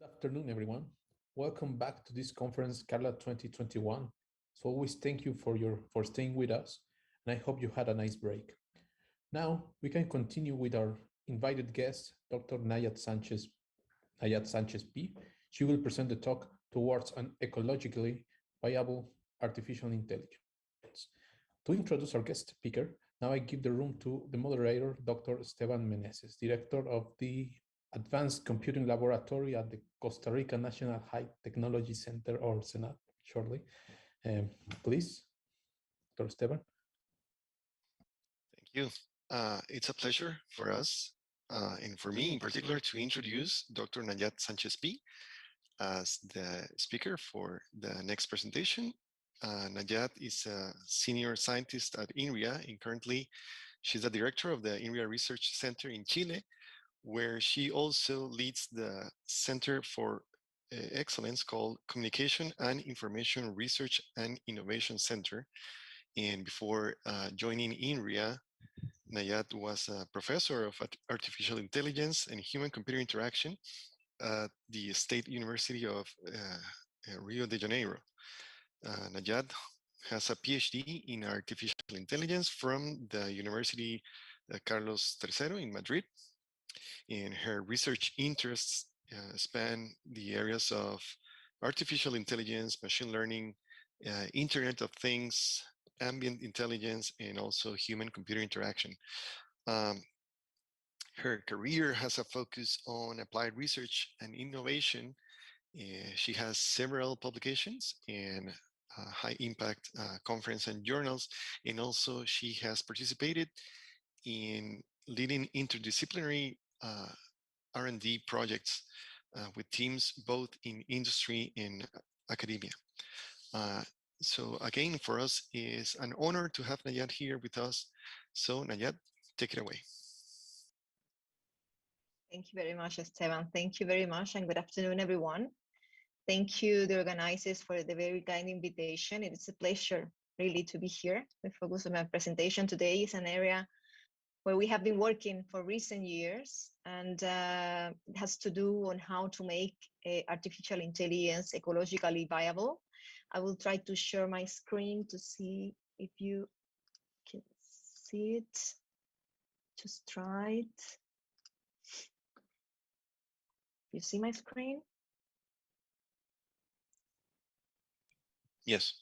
Afternoon, everyone. Welcome back to this conference, Carla 2021. So always thank you for staying with us, and I hope you had a nice break. Now we can continue with our invited guest, Dr. Nayat Sanchez P. She will present the talk towards an ecologically viable artificial intelligence. To introduce our guest speaker, now I give the room to the moderator, Dr. Esteban Meneses, director of the Advanced Computing Laboratory at the Costa Rica National High Technology Center, or SENAT, shortly. Please, Dr. Esteban. Thank you. It's a pleasure for us, and for me in particular, to introduce Dr. Nayat Sanchez P. as the speaker for the next presentation. Nayat is a senior scientist at INRIA, and currently she's the director of the INRIA Research Center in Chile, where she also leads the Center for Excellence called Communication and Information Research and Innovation Center. And before joining INRIA, Nayat was a professor of artificial intelligence and human-computer interaction at the State University of Rio de Janeiro. Nayat has a PhD in artificial intelligence from the University Carlos III in Madrid. And her research interests span the areas of artificial intelligence, machine learning, Internet of Things, ambient intelligence, and also human-computer interaction. Her career has a focus on applied research and innovation. She has several publications and high-impact conference and journals, and also she has participated in leading interdisciplinary R&D projects with teams both in industry and academia. So again, for us, is an honor to have Nayat here with us. So Nayat, take it away. Thank you very much, Esteban. Thank you very much, and good afternoon, everyone. Thank you, the organizers, for the very kind invitation. It is a pleasure, really, to be here. The focus of my presentation today is an area where we have been working for recent years, and it has to do on how to make artificial intelligence ecologically viable. I will try to share my screen to see if you can see it. Just try it. You see my screen? Yes.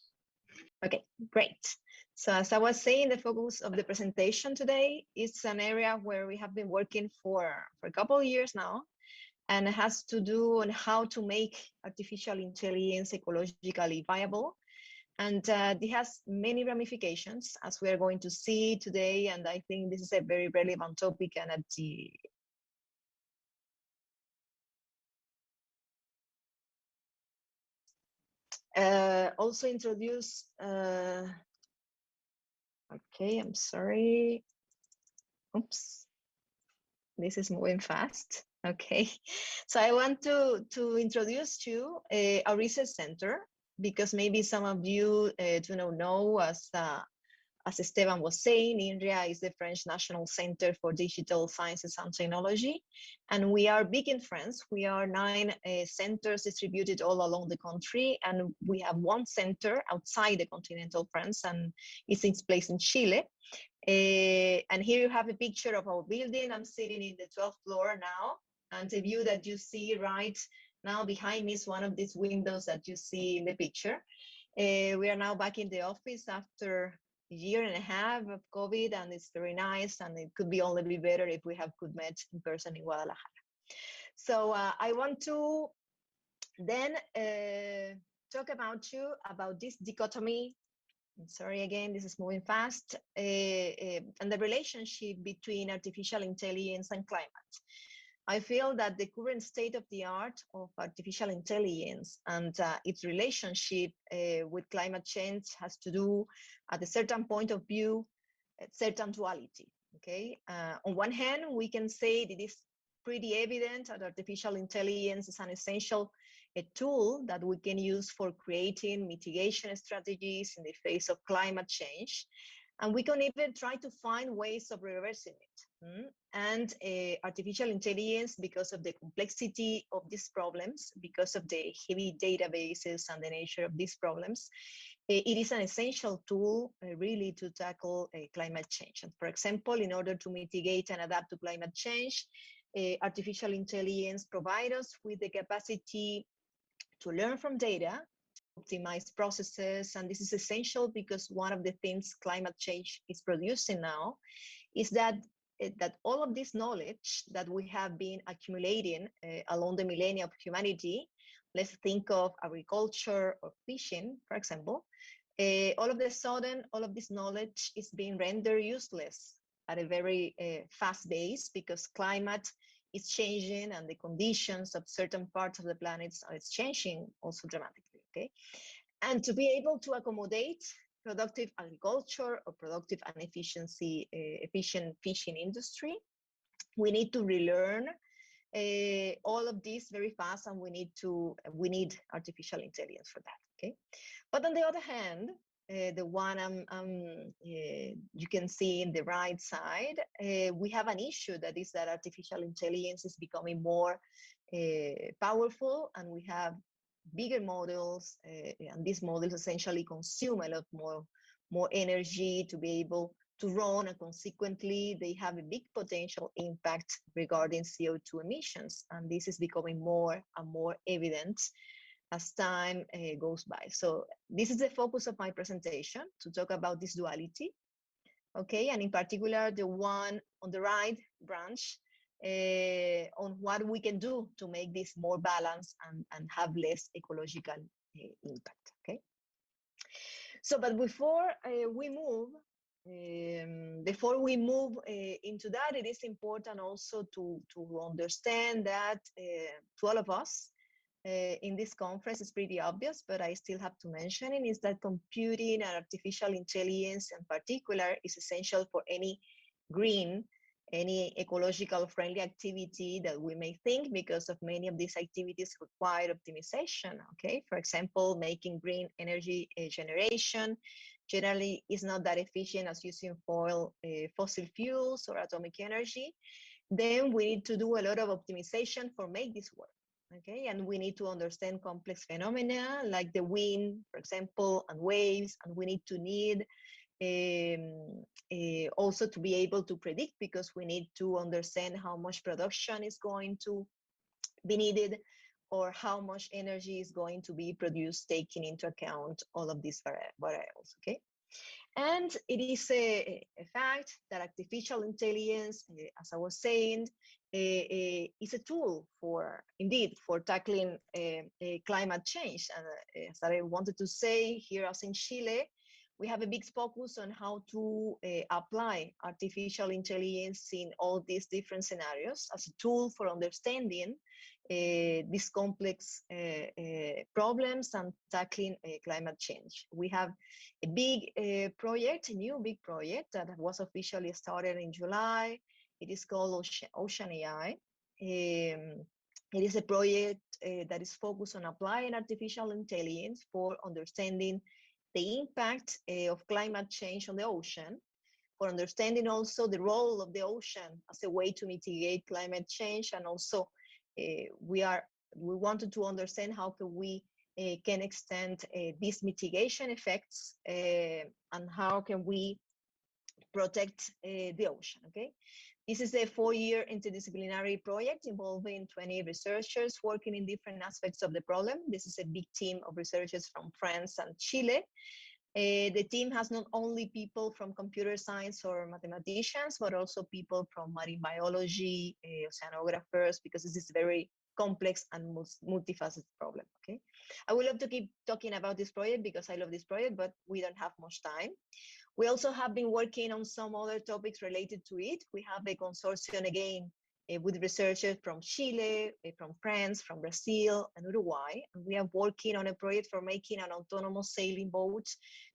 Okay, great. So as I was saying, the focus of the presentation today is an area where we have been working for a couple of years now, and it has to do on how to make artificial intelligence ecologically viable. And it has many ramifications, as we are going to see today, and I think this is a very relevant topic, and at the also introduce, okay, I'm sorry. Oops, this is moving fast. Okay, so I want to introduce you a research center, because maybe some of you do not know, as Esteban was saying, INRIA is the French National Center for Digital Sciences and Technology, and we are big in France. We are 9 centers distributed all along the country, and we have 1 center outside the continental France, and it's placed in Chile. And here you have a picture of our building. I'm sitting in the 12th floor now, and the view that you see right now behind me is one of these windows that you see in the picture. We are now back in the office after a year and a half of COVID, and it's very nice, and it could be only be better if we could meet in person in Guadalajara. So I want to then talk about this dichotomy. I'm sorry, again, this is moving fast, and the relationship between artificial intelligence and climate. I feel that the current state of the art of artificial intelligence and its relationship with climate change has to do, at a certain point of view, a certain duality. Okay, on one hand, we can say that it is pretty evident that artificial intelligence is an essential tool that we can use for creating mitigation strategies in the face of climate change. And we can even try to find ways of reversing it. And artificial intelligence, because of the complexity of these problems, because of the heavy databases and the nature of these problems, it is an essential tool really to tackle climate change. And for example, in order to mitigate and adapt to climate change, artificial intelligence provides us with the capacity to learn from data, optimize processes, and this is essential because one of the things climate change is producing now is that all of this knowledge that we have been accumulating along the millennia of humanity, let's think of agriculture or fishing, for example, all of a sudden, all of this knowledge is being rendered useless at a very fast pace because climate is changing and the conditions of certain parts of the planet are changing also dramatically, okay? And to be able to accommodate productive agriculture or productive and efficient fishing industry, we need to relearn all of this very fast, and we need artificial intelligence for that, okay? But on the other hand, the one you can see in the right side, we have an issue that is that artificial intelligence is becoming more powerful, and we have bigger models, and these models essentially consume a lot more energy to be able to run, and consequently they have a big potential impact regarding CO2 emissions, and this is becoming more and more evident as time goes by. So this is the focus of my presentation, to talk about this duality, okay, and in particular the one on the right branch on what we can do to make this more balanced and have less ecological impact, okay? So, but before we move into that, it is important also to understand that to all of us in this conference, it's pretty obvious, but I still have to mention it, is that computing and artificial intelligence in particular is essential for any green, any ecological friendly activity that we may think, because of many of these activities require optimization, okay? For example, making green energy generation generally is not that efficient as using fossil fuels or atomic energy. Then we need to do a lot of optimization for make this work, okay? And we need to understand complex phenomena like the wind, for example, and waves, and we need also to be able to predict, because we need to understand how much production is going to be needed or how much energy is going to be produced, taking into account all of these variables, okay? And it is a fact that artificial intelligence, as I was saying, is a tool for tackling climate change. And as I wanted to say, here as in Chile, we have a big focus on how to apply artificial intelligence in all these different scenarios as a tool for understanding these complex problems and tackling climate change. We have a big project, a new big project that was officially started in July. It is called Ocean AI. It is a project that is focused on applying artificial intelligence for understanding the impact of climate change on the ocean, for understanding also the role of the ocean as a way to mitigate climate change, and also we wanted to understand how we can extend these mitigation effects and how can we protect the ocean, okay? This is a 4-year interdisciplinary project involving 20 researchers working in different aspects of the problem. This is a big team of researchers from France and Chile. The team has not only people from computer science or mathematicians, but also people from marine biology, oceanographers, because this is a very complex and multifaceted problem, okay? I would love to keep talking about this project because I love this project, but we don't have much time. We also have been working on some other topics related to it. We have a consortium again with researchers from Chile, from France, from Brazil, and Uruguay. And we are working on a project for making an autonomous sailing boat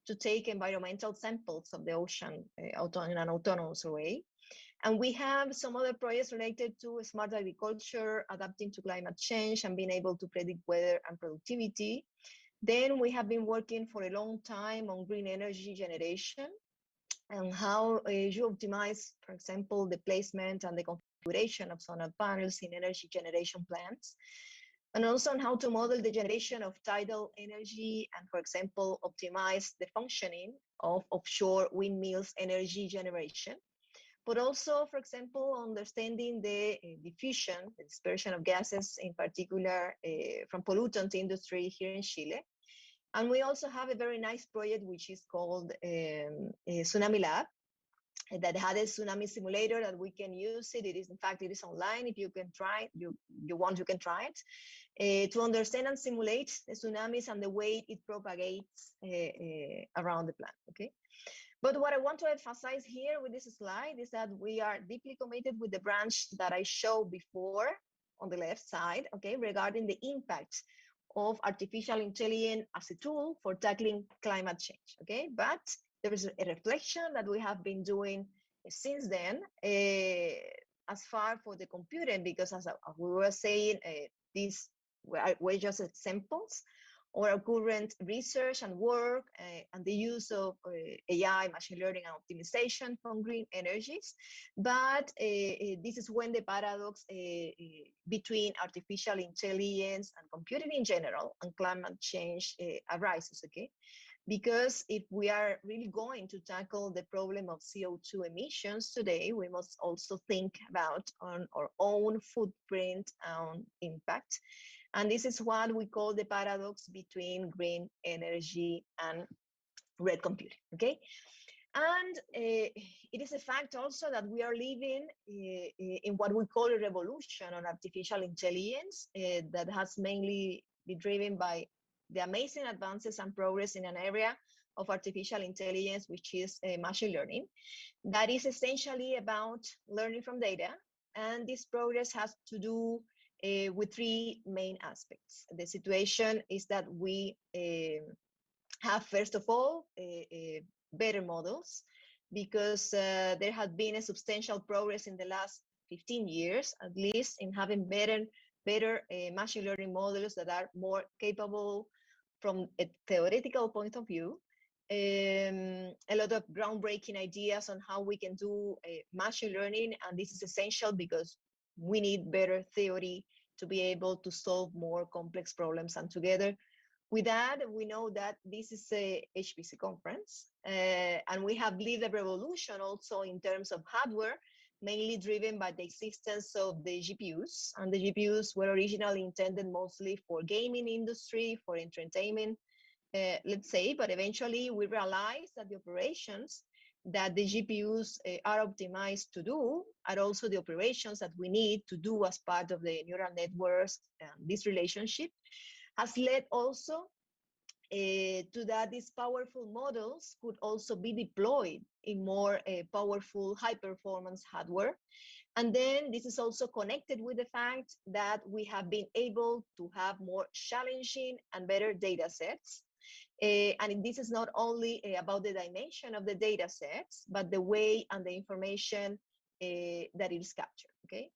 to take environmental samples of the ocean in an autonomous way. And we have some other projects related to smart agriculture, adapting to climate change, and being able to predict weather and productivity. Then we have been working for a long time on green energy generation. and how you optimize, for example, the placement and the configuration of solar panels in energy generation plants, and also on how to model the generation of tidal energy and, for example, optimize the functioning of offshore windmills energy generation. But also, for example, understanding the diffusion, the dispersion of gases, in particular from pollutant industry here in Chile. And we also have a very nice project which is called Tsunami Lab, that had a tsunami simulator that we can use it. It is, in fact, it is online. If you can try, you want, you can try it to understand and simulate the tsunamis and the way it propagates around the planet. Okay. But what I want to emphasize here with this slide is that we are deeply committed with the branch that I showed before on the left side, okay, regarding the impact of artificial intelligence as a tool for tackling climate change, okay? But there is a reflection that we have been doing since then as far for the computing, because as we were saying, these were just examples or our current research and work and the use of AI, machine learning, and optimization from green energies. But this is when the paradox between artificial intelligence and computing in general and climate change arises, okay? Because if we are really going to tackle the problem of CO2 emissions today, we must also think about on our own footprint and impact. And this is what we call the paradox between green energy and red computing, okay? And it is a fact also that we are living in what we call a revolution on artificial intelligence that has mainly been driven by the amazing advances and progress in an area of artificial intelligence, which is machine learning. That is essentially about learning from data. And this progress has to do with three main aspects. The situation is that we have, first of all, better models, because there has been a substantial progress in the last 15 years, at least, in having better machine learning models that are more capable from a theoretical point of view. A lot of groundbreaking ideas on how we can do machine learning, and this is essential because we need better theory to be able to solve more complex problems. And together with that, we know that this is a HPC conference, and we have lived a revolution also in terms of hardware, mainly driven by the existence of the GPUs. And the GPUs were originally intended mostly for gaming industry, for entertainment, let's say, but eventually we realized that the operations that the GPUs are optimized to do are also the operations that we need to do as part of the neural networks. This relationship has led also to that these powerful models could also be deployed in more powerful high-performance hardware. And then this is also connected with the fact that we have been able to have more challenging and better data sets. And this is not only about the dimension of the data sets, but the way and the information that it is captured, okay?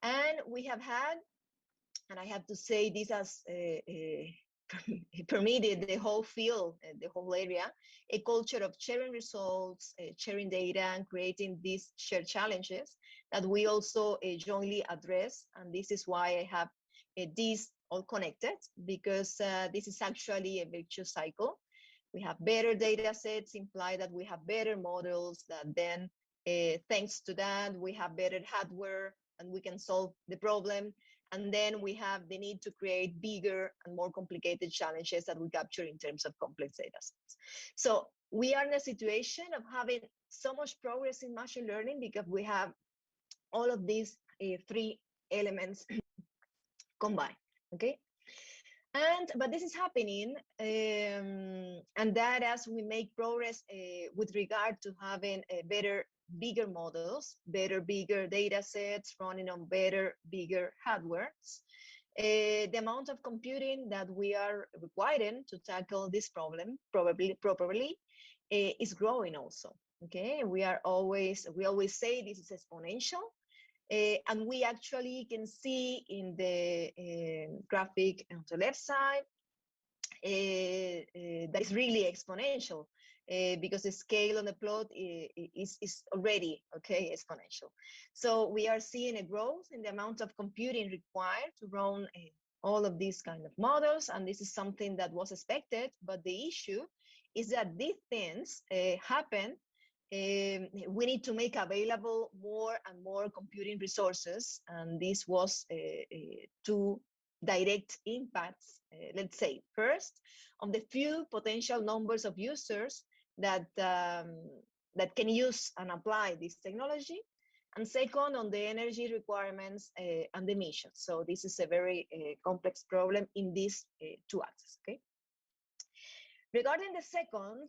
And we have had, and I have to say this has permitted the whole field, the whole area, a culture of sharing results, sharing data, and creating these shared challenges that we also jointly address. And this is why I have these all connected, because this is actually a virtuous cycle. We have better data sets, imply that we have better models, that then thanks to that, we have better hardware and we can solve the problem. And then we have the need to create bigger and more complicated challenges that we capture in terms of complex data sets. So we are in a situation of having so much progress in machine learning because we have all of these three elements combined, okay? But this is happening, and that as we make progress with regard to having bigger models, bigger data sets running on bigger hardware, the amount of computing that we are requiring to tackle this problem properly is growing also. Okay, we always say this is exponential. And we actually can see in the graphic on the left side that is really exponential. because the scale on the plot is already, okay, exponential. So we are seeing a growth in the amount of computing required to run all of these kind of models, and this is something that was expected, but the issue is that these things happen. We need to make available more and more computing resources, and this was two direct impacts, let's say, first, on the few potential numbers of users that can use and apply this technology, and second, on the energy requirements and the emissions. So this is a very complex problem in these two axes, okay? Regarding the second,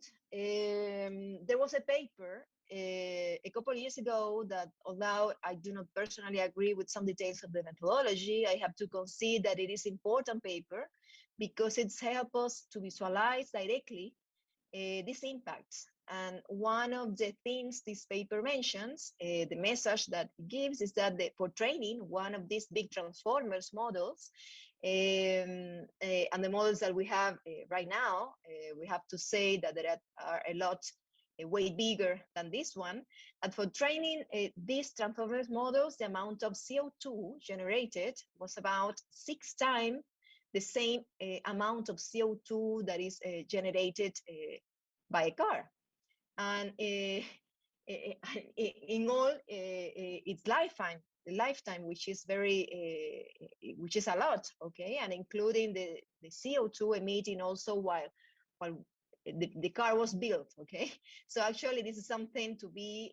there was a paper a couple of years ago that, although I do not personally agree with some details of the methodology, I have to concede that it is an important paper because it's helped us to visualize directly these impacts. And one of the things this paper mentions, the message that it gives, is that for training one of these big transformers models, and the models that we have right now, we have to say that there are a lot way bigger than this one. And for training these transformers models, the amount of CO2 generated was about 6 times the same amount of CO2 that is generated by a car. And in all its lifetime, which is which is a lot, okay, and including the CO2 emitting also while the car was built, okay. So actually, this is something to be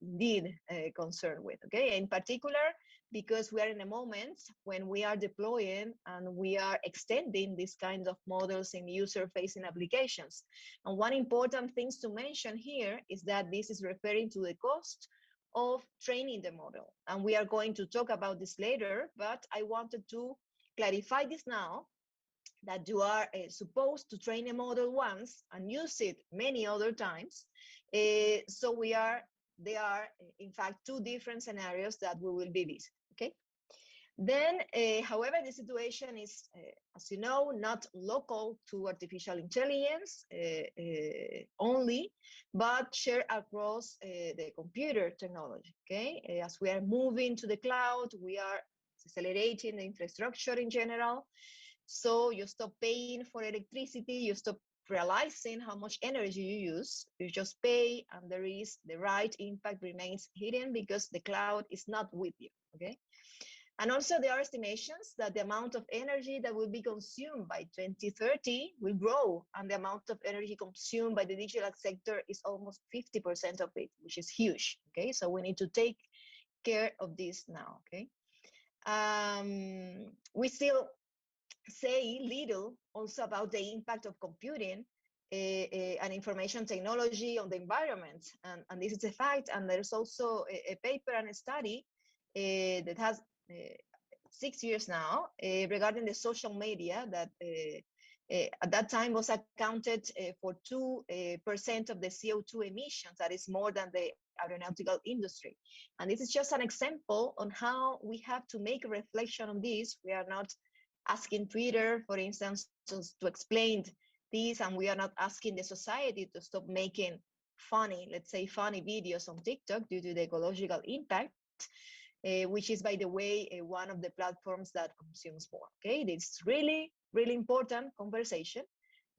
indeed concerned with, okay. In particular, because we are in a moment when we are deploying and we are extending these kinds of models in user-facing applications. And one important thing to mention here is that this is referring to the cost of training the model. And we are going to talk about this later, but I wanted to clarify this now, that you are supposed to train a model once and use it many other times. So there are, in fact, two different scenarios that we will be visiting, okay? Then, however, the situation is, as you know, not local to artificial intelligence only, but shared across the computer technology, okay? As we are moving to the cloud, we are accelerating the infrastructure in general. So you stop paying for electricity, you stop realizing how much energy you use, you just pay, and the right impact remains hidden because the cloud is not with you, okay? And also there are estimations that the amount of energy that will be consumed by 2030 will grow, and the amount of energy consumed by the digital sector is almost 50% of it, which is huge, okay? So we need to take care of this now, okay? We still say little also about the impact of computing and information technology on the environment, and this is a fact. And there's also a paper and a study that has 6 years now regarding the social media that at that time was accounted for 2% of the CO2 emissions. That is more than the aeronautical industry. And this is just an example on how we have to make a reflection on this. We are not asking Twitter, for instance, to explain this, and we are not asking the society to stop making funny, let's say funny videos on TikTok due to the ecological impact, which is, by the way, one of the platforms that consumes more, okay? It's really, really important conversation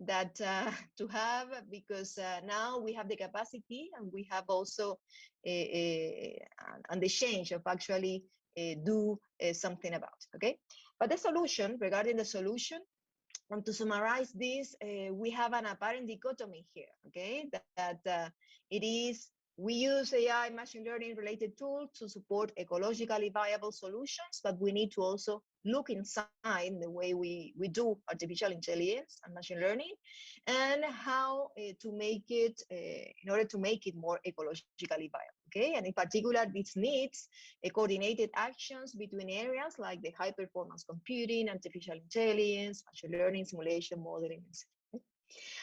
that to have, because now we have the capacity and we have also and the change of actually do something about, okay? But the solution, regarding the solution, and to summarize this, we have an apparent dichotomy here, okay? That it is, we use AI machine learning related tools to support ecologically viable solutions, but we need to also look inside the way we do artificial intelligence and machine learning, and how to make it, in order to make it more ecologically viable. Okay, and in particular, this needs coordinated actions between areas like the high performance computing, artificial intelligence, machine learning, simulation, modeling, etc.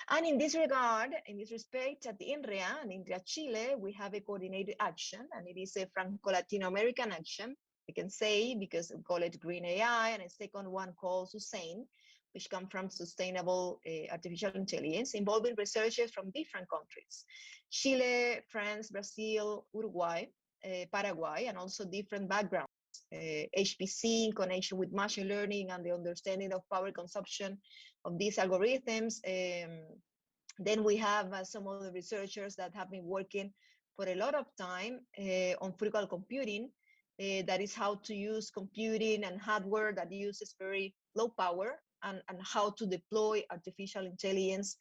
And in this regard, in this respect, at the INREA and INREA Chile, we have a coordinated action, and it is a Franco-Latino American action, I can say, because we call it Green AI, and a second one called SUSAIN, which come from sustainable artificial intelligence, involving researchers from different countries: Chile, France, Brazil, Uruguay, Paraguay, and also different backgrounds. HPC in connection with machine learning and the understanding of power consumption of these algorithms. Then we have some other researchers that have been working for a lot of time on physical computing. That is how to use computing and hardware that uses very low power, and how to deploy artificial intelligence,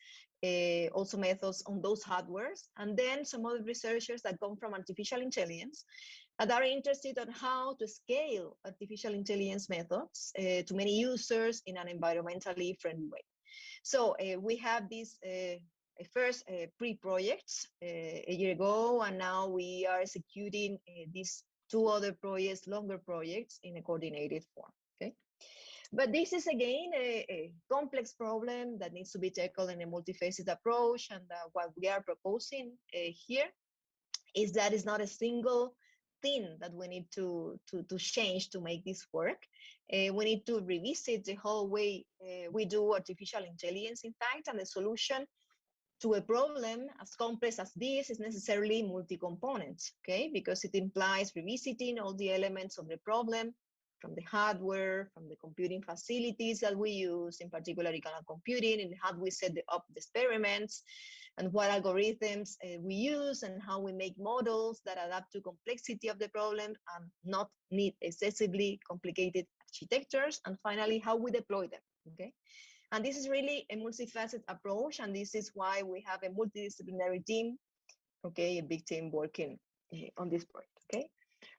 also methods on those hardwares. And then some other researchers that come from artificial intelligence that are interested on how to scale artificial intelligence methods to many users in an environmentally friendly way. So we have these first pre-projects a year ago, and now we are executing these two other projects, longer projects, in a coordinated form. Okay, but this is again a complex problem that needs to be tackled in a multifaceted approach. And what we are proposing here is that it's not a single thing that we need to change to make this work. We need to revisit the whole way we do artificial intelligence, in fact, and the solution to a problem as complex as this is necessarily multi-component, okay? Because it implies revisiting all the elements of the problem, from the hardware, from the computing facilities that we use, in particular economic computing, and how we set up the experiments, and what algorithms we use, and how we make models that adapt to complexity of the problem and not need excessively complicated architectures, and finally, how we deploy them, okay? And this is really a multifaceted approach, and this is why we have a multidisciplinary team, okay, a big team working on this project, okay?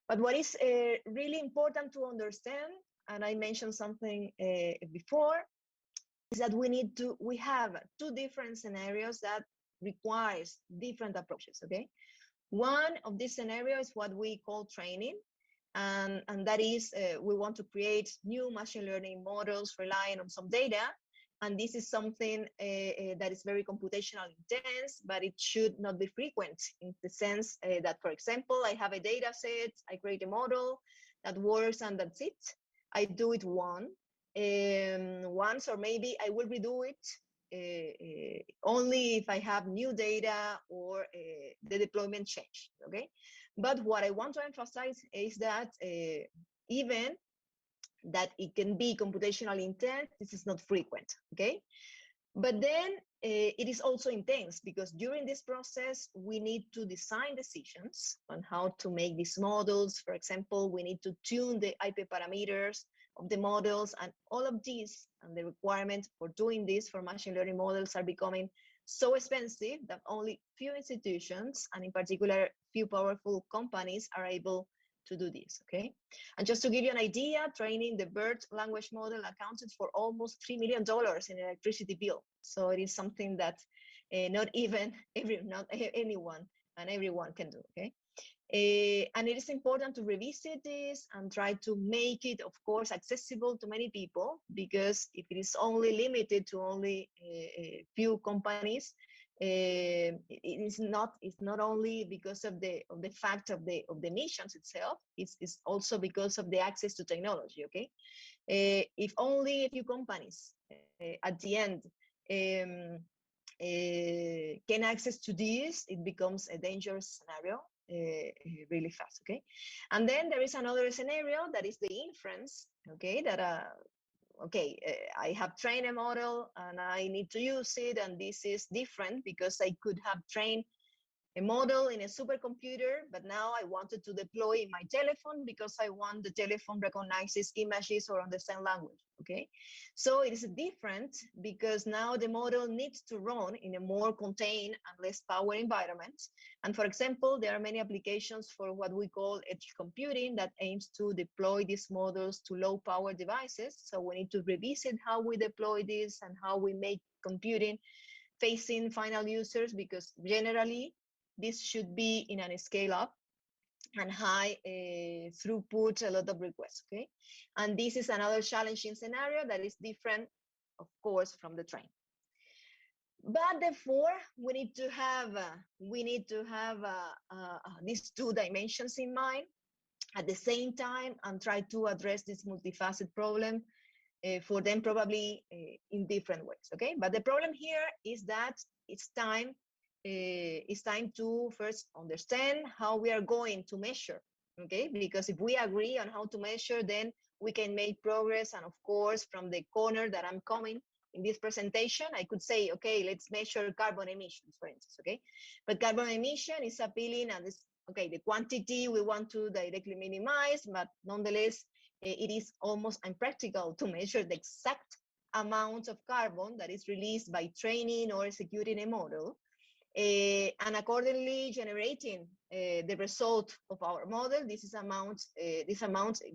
But what is really important to understand, and I mentioned something before, is that we have two different scenarios that requires different approaches, okay? One of these scenarios is what we call training, and that is we want to create new machine learning models relying on some data. And this is something that is very computational intense, but it should not be frequent, in the sense that, for example, I have a data set, I create a model that works, and that's it. I do it once, or maybe I will redo it only if I have new data or the deployment change, okay? But what I want to emphasize is that even that it can be computationally intense, this is not frequent, okay? But then it is also intense, because during this process, we need to design decisions on how to make these models. For example, we need to tune the IP parameters of the models, and all of these, and the requirements for doing this for machine learning models are becoming so expensive that only few institutions, and in particular, few powerful companies, are able to do this, okay? And just to give you an idea, training the BERT language model accounted for almost $3 million in electricity bill. So it is something that not anyone and everyone can do, okay? And it is important to revisit this and try to make it, of course, accessible to many people, because if it is only limited to only a few companies, it's not only because of the fact of the missions itself, it's also because of the access to technology, okay? If only a few companies at the end can access to this, it becomes a dangerous scenario really fast, okay? And then there is another scenario that is the inference, okay? That I have trained a model and I need to use it, and this is different because I could have trained a model in a supercomputer, but now I wanted to deploy in my telephone because I want the telephone recognizes images or understand language, okay? So it is different because now the model needs to run in a more contained and less power environment. And for example, there are many applications for what we call edge computing that aims to deploy these models to low power devices. So we need to revisit how we deploy this and how we make computing facing final users, because generally, this should be in a scale up and high throughput, a lot of requests, okay? And this is another challenging scenario that is different, of course, from the train. But therefore, we need to have these two dimensions in mind at the same time and try to address this multifaceted problem for them probably in different ways, okay? But the problem here is that it's time to first understand how we are going to measure, okay? Because if we agree on how to measure, then we can make progress. And of course, from the corner that I'm coming in this presentation, I could say, okay, let's measure carbon emissions, for instance, okay? But carbon emission is appealing and this, okay, the quantity we want to directly minimize, but nonetheless, it is almost impractical to measure the exact amount of carbon that is released by training or executing a model. And accordingly, generating the result of our model, this amount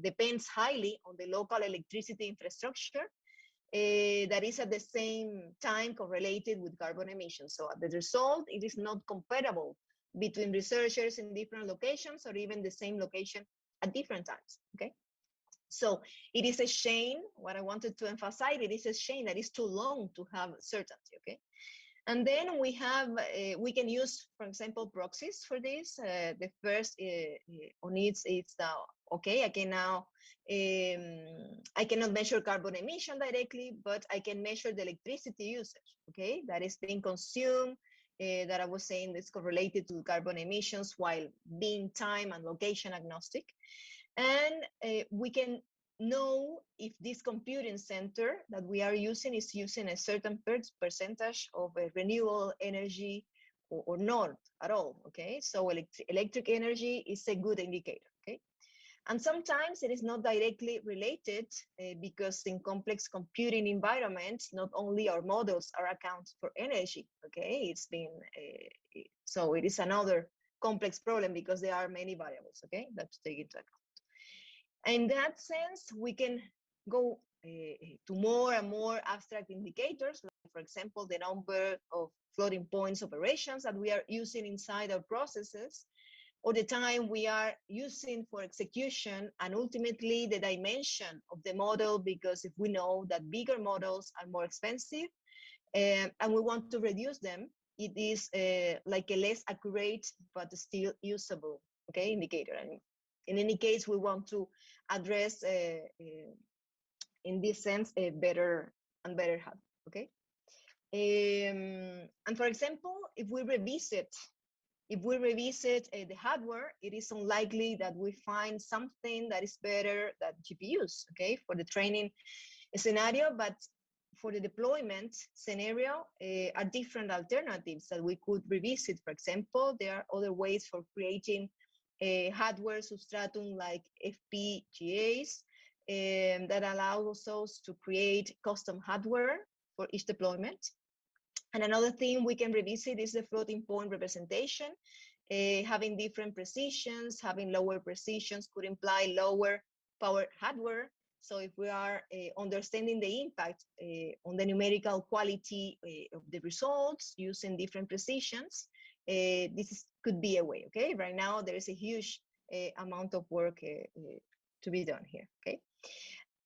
depends highly on the local electricity infrastructure that is at the same time correlated with carbon emissions. So the result, it is not comparable between researchers in different locations or even the same location at different times, okay? So it is a shame, what I wanted to emphasize, it is a shame that it's too long to have certainty, okay? And then we have, we can use, for example, proxies for this. The first on it is okay, I can now, I cannot measure carbon emission directly, but I can measure the electricity usage, okay? That is being consumed, that I was saying is correlated to carbon emissions while being time and location agnostic. And we can know if this computing center that we are using is using a certain percentage of renewable energy or not at all, okay? So electric energy is a good indicator, okay? And sometimes it is not directly related because in complex computing environments, not only our models are accounted for energy, okay? It's been, so it is another complex problem because there are many variables, okay? That to take into account. In that sense, we can go to more and more abstract indicators, like for example, the number of floating points operations that we are using inside our processes, or the time we are using for execution, and ultimately the dimension of the model, because if we know that bigger models are more expensive and we want to reduce them, it is like a less accurate but still usable, okay, indicator. And in any case, we want to address, in this sense, a better and better hardware, okay? And for example, if we revisit the hardware, it is unlikely that we find something that is better than GPUs, okay, for the training scenario, but for the deployment scenario, are different alternatives that we could revisit. For example, there are other ways for creating hardware substratum like FPGAs that allows us to create custom hardware for each deployment. And another thing we can revisit is the floating point representation. Having different precisions, having lower precisions could imply lower power hardware. So if we are understanding the impact on the numerical quality of the results using different precisions, this could be a way, okay? Right now, there is a huge amount of work to be done here, okay?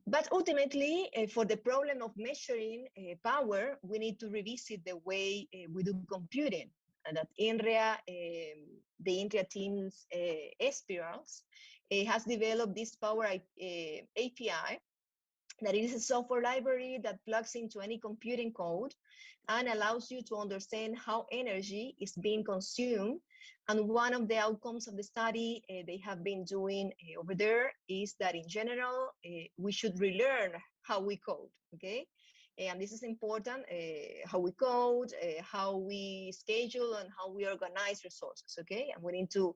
But ultimately, for the problem of measuring power, we need to revisit the way we do computing. And that INRIA, the INRIA team's spirals, has developed this power API, that it is a software library that plugs into any computing code and allows you to understand how energy is being consumed. And one of the outcomes of the study they have been doing over there is that in general, we should relearn how we code, okay? And this is important, how we code, how we schedule, and how we organize resources, okay? And we need to,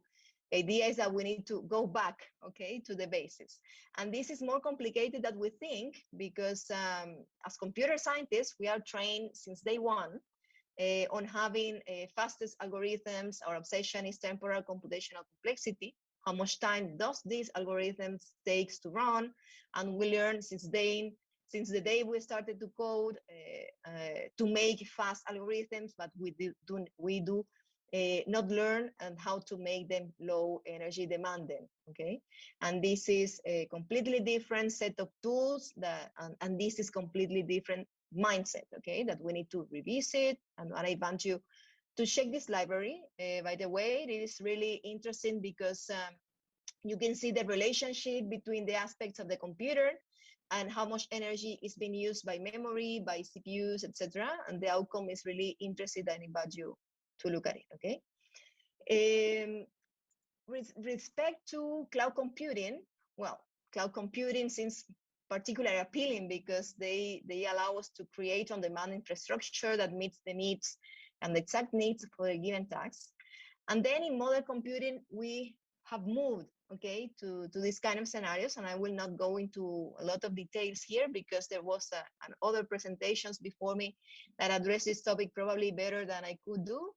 the idea is that we need to go back, okay, to the basics. And this is more complicated than we think, because as computer scientists, we are trained since day one on having fastest algorithms. Our obsession is temporal computational complexity. How much time does these algorithms takes to run? And we learn since the day we started to code to make fast algorithms, but we do not learn and how to make them low energy demanding, okay? And this is a completely different set of tools that, and this is completely different mindset, okay, that we need to revisit. And I want you to check this library. By the way, it is really interesting because you can see the relationship between the aspects of the computer and how much energy is being used by memory, by CPUs, etc. And the outcome is really interesting, and I invite you to look at it, okay? With respect to cloud computing, well, cloud computing seems particularly appealing because they allow us to create on-demand infrastructure that meets the needs and the exact needs for a given task. And then in model computing, we have moved, okay, to these kind of scenarios, and I will not go into a lot of details here because there was other presentations before me that address this topic probably better than I could do.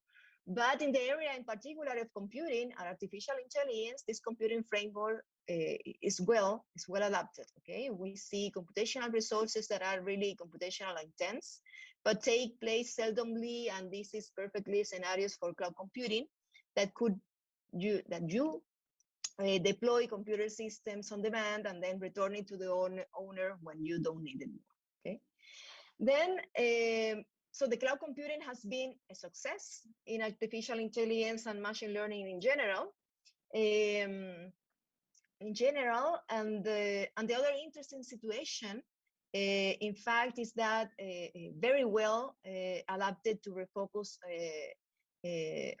But in the area in particular of computing and artificial intelligence, this computing framework is well adapted, okay? We see computational resources that are really computational intense, but take place seldomly, and this is perfectly scenarios for cloud computing that you deploy computer systems on demand and then return it to the owner when you don't need it more, okay? Then, so the cloud computing has been a success in artificial intelligence and machine learning in general. And the other interesting situation, in fact, is that very well adapted to refocus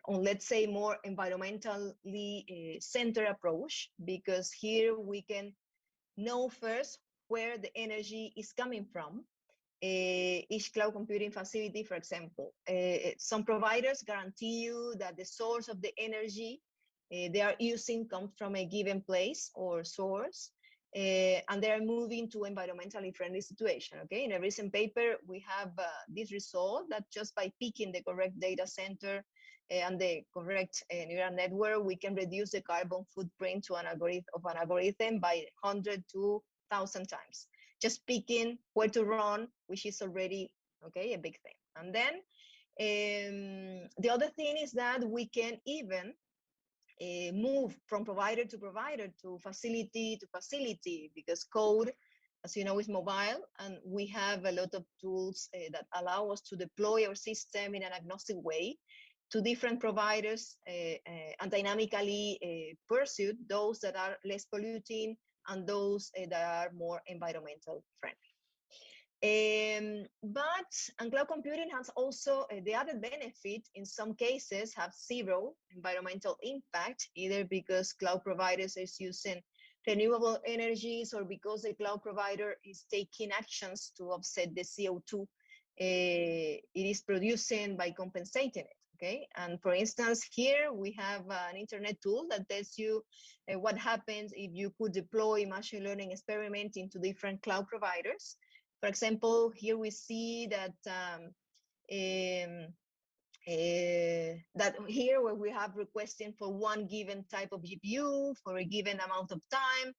on, let's say, more environmentally centered approach, because here we can know first where the energy is coming from. Each cloud computing facility, for example, some providers guarantee you that the source of the energy they are using comes from a given place or source, and they are moving to environmentally friendly situation, okay? In a recent paper, we have this result that just by picking the correct data center and the correct neural network, we can reduce the carbon footprint to an algorithm by 100 to 1,000 times. Just picking where to run, which is already, okay, a big thing. And then the other thing is that we can even move from provider to facility, because code, as you know, is mobile, and we have a lot of tools that allow us to deploy our system in an agnostic way to different providers and dynamically pursue those that are less polluting and those that are more environmental friendly. And cloud computing has also the added benefit, in some cases, have zero environmental impact, either because cloud providers is using renewable energies or because the cloud provider is taking actions to offset the CO2 it is producing by compensating it. Okay, and for instance, here we have an internet tool that tells you what happens if you could deploy machine learning experiment into different cloud providers. For example, here we see that that here where we have requesting for one given type of GPU for a given amount of time,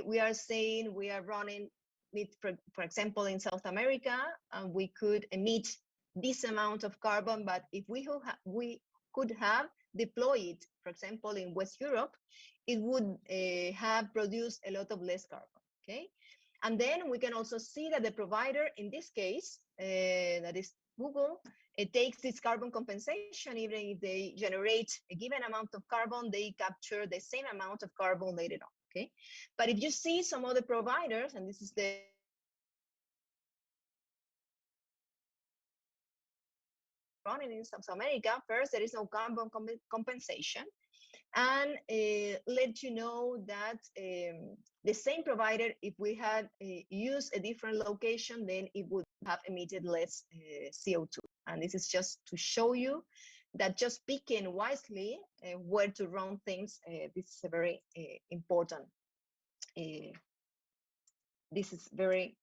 we are saying we are running it, for example, in South America, and we could emit this amount of carbon, but if we could have deployed, for example, in West Europe, it would have produced a lot of less carbon, okay? And then we can also see that the provider, in this case, that is Google, it takes this carbon compensation. Even if they generate a given amount of carbon, they capture the same amount of carbon later on, okay? But if you see some other providers, and this is the running in South America, first, there is no carbon compensation, and let you know that the same provider, if we had used a different location, then it would have emitted less CO2. And this is just to show you that just picking wisely where to run things, this is a very important. This is very,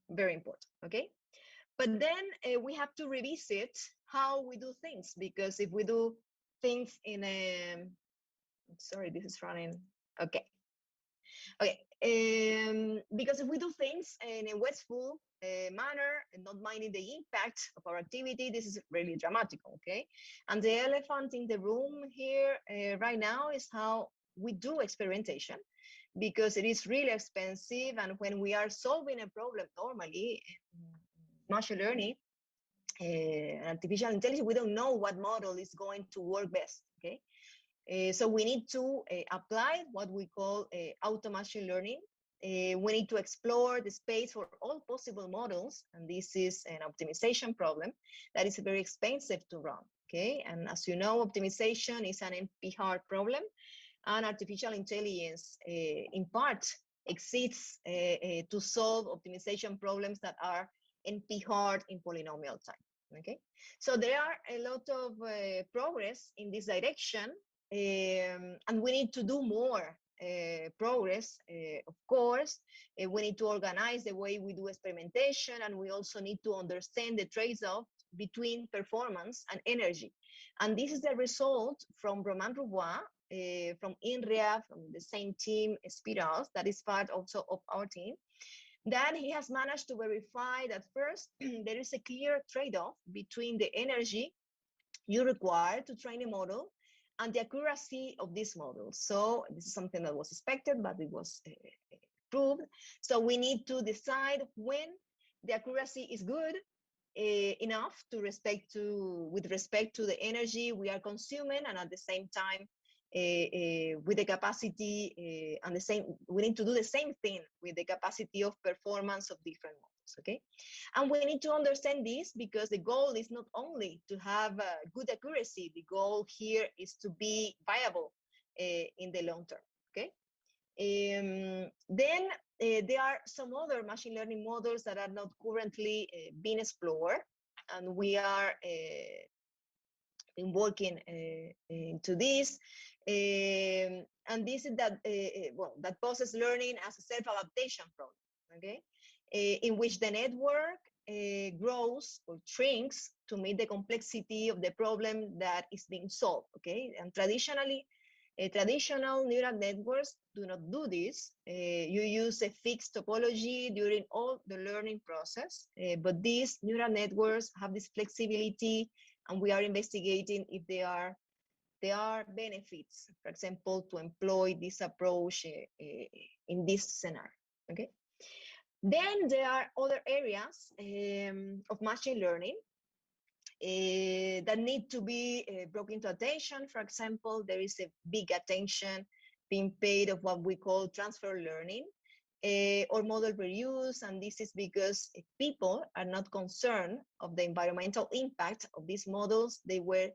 very important, okay? But then we have to revisit how we do things, because if we do things in a, sorry, this is running, okay. Okay, because if we do things in a wasteful manner and not minding the impact of our activity, this is really dramatic, okay? And the elephant in the room here right now is how we do experimentation, because it is really expensive, and when we are solving a problem normally, machine learning, artificial intelligence, we don't know what model is going to work best, okay? So we need to apply what we call auto machine learning We need to explore the space for all possible models, and this is an optimization problem that is very expensive to run, okay? And as you know, optimization is an NP-hard problem, and artificial intelligence, in part, exists to solve optimization problems that are NP-hard in polynomial time, okay? So there are a lot of progress in this direction, and we need to do more progress, of course. We need to organize the way we do experimentation, and we also need to understand the trade-off between performance and energy. And this is the result from Romain Roubois, from INRIA, from the same team, Spirals, that is part also of our team, that he has managed to verify that first, there is a clear trade-off between the energy you require to train a model and the accuracy of this model. So this is something that was expected, but it was proved. So we need to decide when the accuracy is good enough with respect to the energy we are consuming, and at the same time with the capacity and we need to do the same thing with the capacity of performance of different models, okay? And we need to understand this because the goal is not only to have good accuracy, the goal here is to be viable in the long term, okay? Then there are some other machine learning models that are not currently being explored, and we are working into this. And this is that, that poses learning as a self-adaptation problem, okay? In which the network grows or shrinks to meet the complexity of the problem that is being solved, okay? And traditionally, traditional neural networks do not do this. You use a fixed topology during all the learning process, but these neural networks have this flexibility, and we are investigating if there are benefits, for example, to employ this approach in this scenario, okay? Then there are other areas of machine learning that need to be brought into attention. For example, there is a big attention being paid of what we call transfer learning or model reuse, and this is because people are not concerned of the environmental impact of these models. They were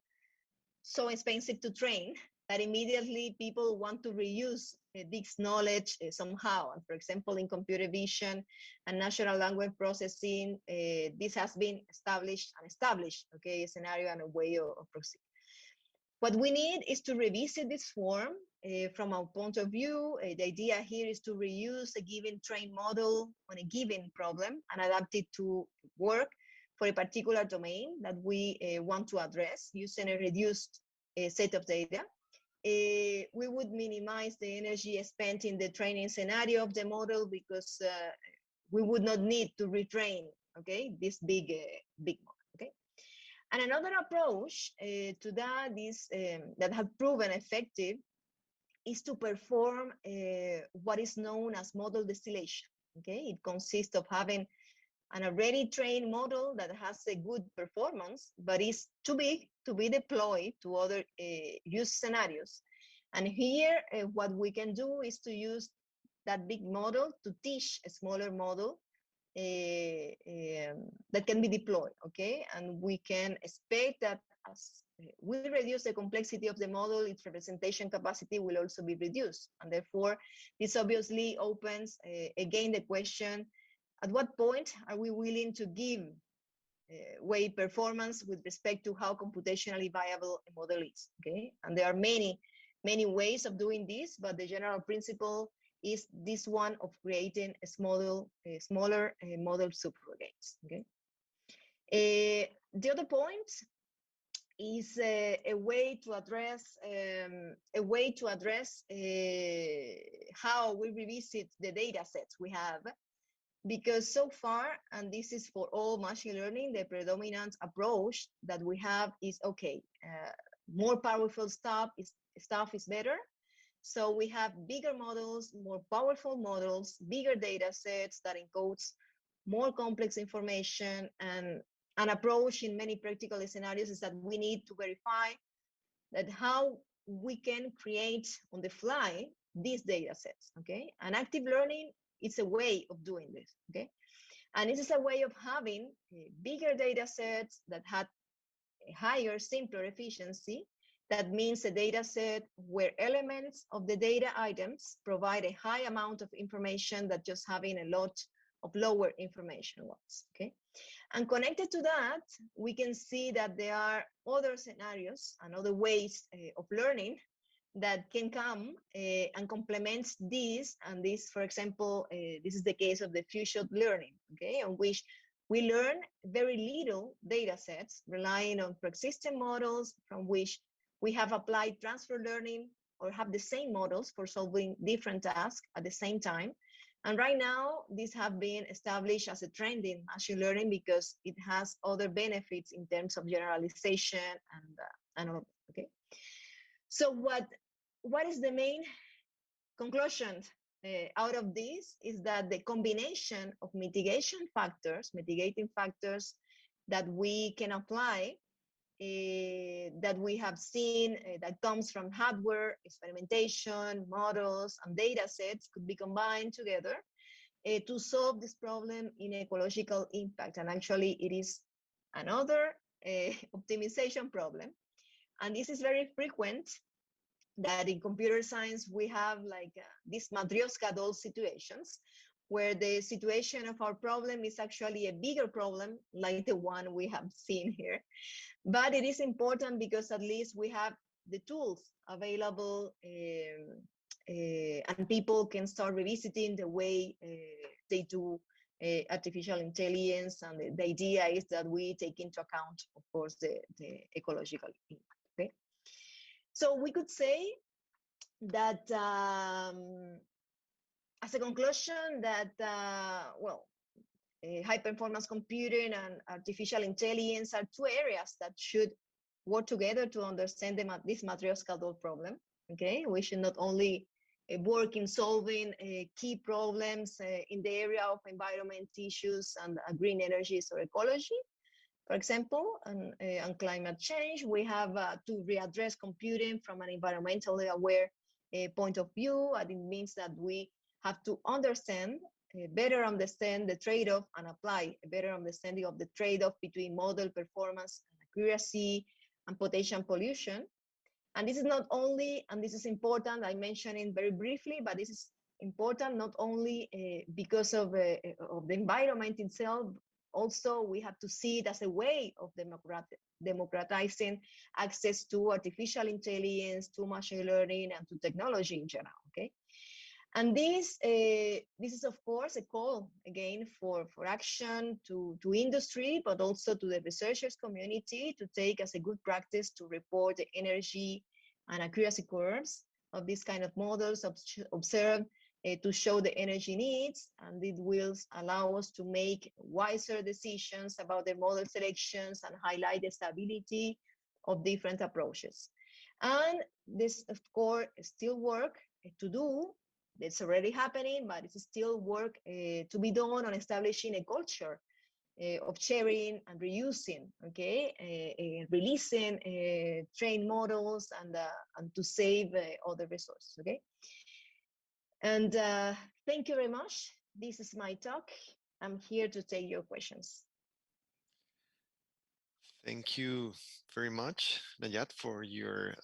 so expensive to train that immediately people want to reuse this knowledge somehow. And for example, in computer vision and natural language processing, this has been established, okay, a scenario and a way of proceeding. What we need is to revisit this form from our point of view. The idea here is to reuse a given trained model on a given problem and adapt it to work for a particular domain that we want to address using a reduced set of data. We would minimize the energy spent in the training scenario of the model because we would not need to retrain, okay, this big model, okay? And another approach to that is that has proven effective is to perform what is known as model distillation, okay? It consists of having an already trained model that has a good performance, but is too big to be deployed to other use scenarios. And here, what we can do is to use that big model to teach a smaller model that can be deployed, okay? And we can expect that as we reduce the complexity of the model, its representation capacity will also be reduced. And therefore, this obviously opens again the question, at what point are we willing to give way performance with respect to how computationally viable a model is, okay? And there are many ways of doing this, but the general principle is this one of creating a smaller model subrogates, okay? The other point is a way to address how we revisit the data sets we have. Because so far, and this is for all machine learning, the predominant approach that we have is, okay, more powerful stuff is better. So we have bigger models, more powerful models, bigger data sets that encodes more complex information, and an approach in many practical scenarios is that we need to verify that how we can create on the fly these data sets, okay? And active learning it's a way of doing this, okay? And this is a way of having bigger data sets that had a higher, simpler efficiency. That means a data set where elements of the data items provide a high amount of information that just having a lot of lower information ones, okay? And connected to that, we can see that there are other scenarios and other ways of learning that can come and complements this. And this, for example, this is the case of the fusion learning, okay, on which we learn very little data sets relying on pre-existing models from which we have applied transfer learning or have the same models for solving different tasks at the same time. And right now, these have been established as a trend in machine learning because it has other benefits in terms of generalization and all, okay? So what is the main conclusion out of this is that the combination of mitigating factors that we can apply, that we have seen that comes from hardware, experimentation, models, and data sets could be combined together to solve this problem in ecological impact. And actually, it is another optimization problem. And this is very frequent that in computer science, we have like these matryoshka doll situations where the situation of our problem is actually a bigger problem like the one we have seen here. But it is important because at least we have the tools available and people can start revisiting the way they do artificial intelligence. And the idea is that we take into account, of course, the ecological impact, okay? So we could say that as a conclusion that, well, high performance computing and artificial intelligence are two areas that should work together to understand this matryoshka doll problem, okay? We should not only work in solving key problems in the area of environment issues and green energies or ecology, for example, and climate change. We have to readdress computing from an environmentally aware point of view, and it means that we have to better understand the trade-off and apply a better understanding of the trade-off between model performance and accuracy and potential pollution. And this is not only, and this is important, I mentioned it very briefly, but this is important not only because of the environment itself. Also, we have to see it as a way of democratizing access to artificial intelligence, to machine learning, and to technology in general, okay? And this is, of course, a call, again, for action to industry, but also to the researchers community to take as a good practice to report the energy and accuracy curves of these kind of models, observe to show the energy needs, and it will allow us to make wiser decisions about the model selections and highlight the stability of different approaches. And this, of course, is still work to do. It's already happening, but it's still work to be done on establishing a culture of sharing and reusing, okay, releasing trained models and to save other resources, okay. And thank you very much. This is my talk. I'm here to take your questions. Thank you very much, Nayat, for your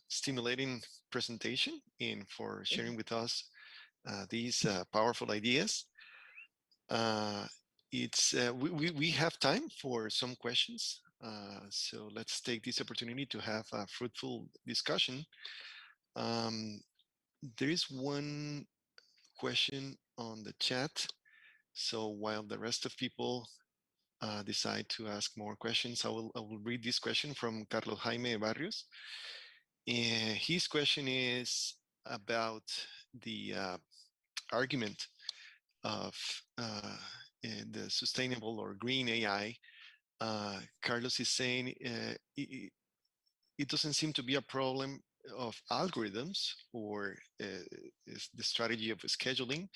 stimulating presentation and for sharing with us these powerful ideas. We have time for some questions. So let's take this opportunity to have a fruitful discussion. There is one question on the chat. So while the rest of people decide to ask more questions, I will read this question from Carlos Jaime Barrios. And his question is about the argument of the sustainable or green AI. Carlos is saying it doesn't seem to be a problem of algorithms or the strategy of scheduling,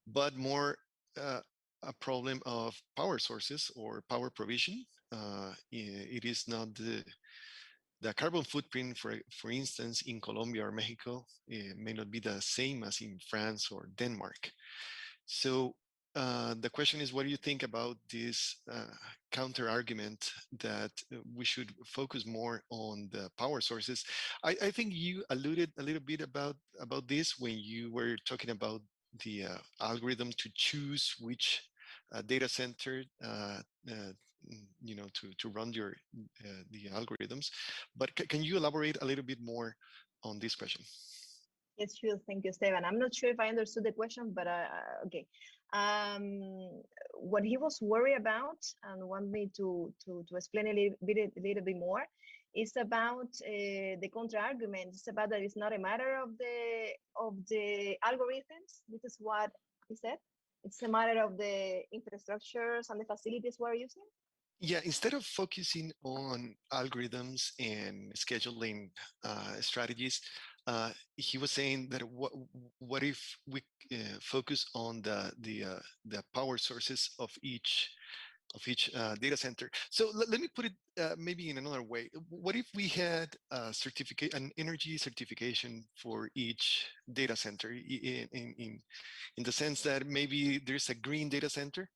but more a problem of power sources or power provision. It is not the carbon footprint, for instance, in Colombia or Mexico, may not be the same as in France or Denmark. So the question is, what do you think about this counter argument that we should focus more on the power sources? I think you alluded a little bit about this when you were talking about the algorithm to choose which data center to run your the algorithms. But can you elaborate a little bit more on this question? Yes, sure. Thank you, Esteban. I'm not sure if I understood the question, but okay. What he was worried about and want me to explain a little bit more is about the counter argument. It's about that it's not a matter of the algorithms. This is what he said. It's a matter of the infrastructures and the facilities we're using. Yeah, instead of focusing on algorithms and scheduling strategies, he was saying that what if we focus on the power sources of each data center? So let me put it maybe in another way. What if we had an energy certification for each data center in the sense that maybe there's a green data center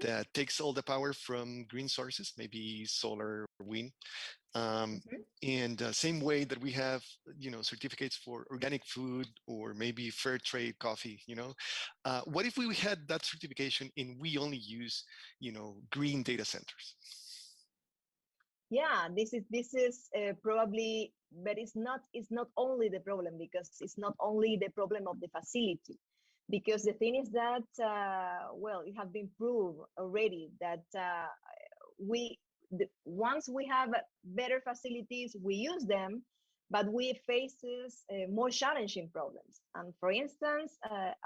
that takes all the power from green sources, maybe solar or wind. And same way that we have, certificates for organic food or maybe fair trade coffee, what if we had that certification and we only use, green data centers? Yeah, this is probably, but it's not only the problem, because it's not only the problem of the facility. Because the thing is that, well, it has been proved already that once we have better facilities, we use them, but we faces more challenging problems. And for instance,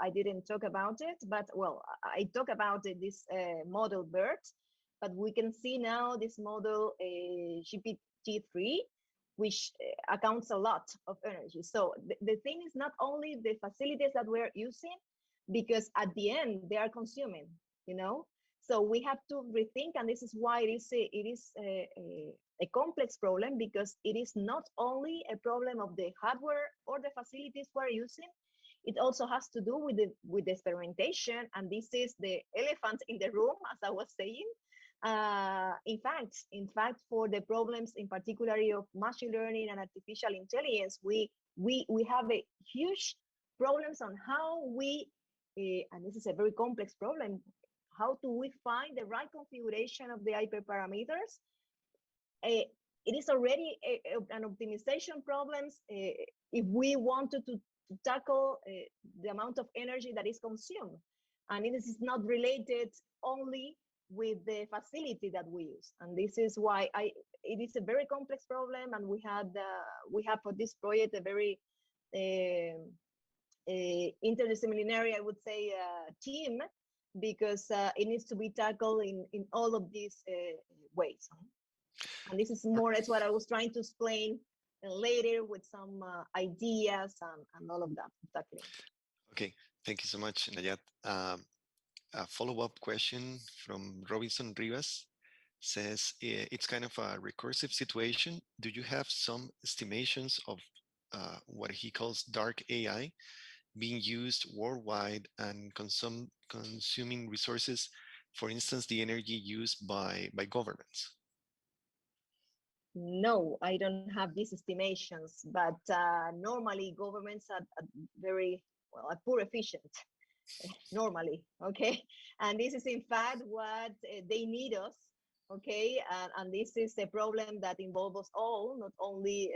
I didn't talk about it, but well, I talk about this model BERT, but we can see now this model GPT-3, which accounts a lot of energy. So the thing is not only the facilities that we're using, because at the end they are consuming, So we have to rethink, and this is why it is a complex problem, because it is not only a problem of the hardware or the facilities we're using. It also has to do with the experimentation, and this is the elephant in the room, as I was saying. In fact, for the problems in particular of machine learning and artificial intelligence, we have a huge problems on how we, and this is a very complex problem, how do we find the right configuration of the hyperparameters? It is already an optimization problems if we wanted to tackle the amount of energy that is consumed. And it is not related only with the facility that we use. And this is why it is a very complex problem. And we have for this project a very interdisciplinary, I would say, team, because it needs to be tackled in all of these ways. And this is more or less what I was trying to explain later with some ideas and all of that. Exactly. Okay, thank you so much, Nayat. A follow-up question from Robinson Rivas says, it's kind of a recursive situation. Do you have some estimations of what he calls dark AI being used worldwide and consuming resources, for instance, the energy used by governments? No, I don't have these estimations, but normally governments are very, well, are poor efficient, normally, okay? And this is in fact what they need us, okay? And this is a problem that involves us all, not only,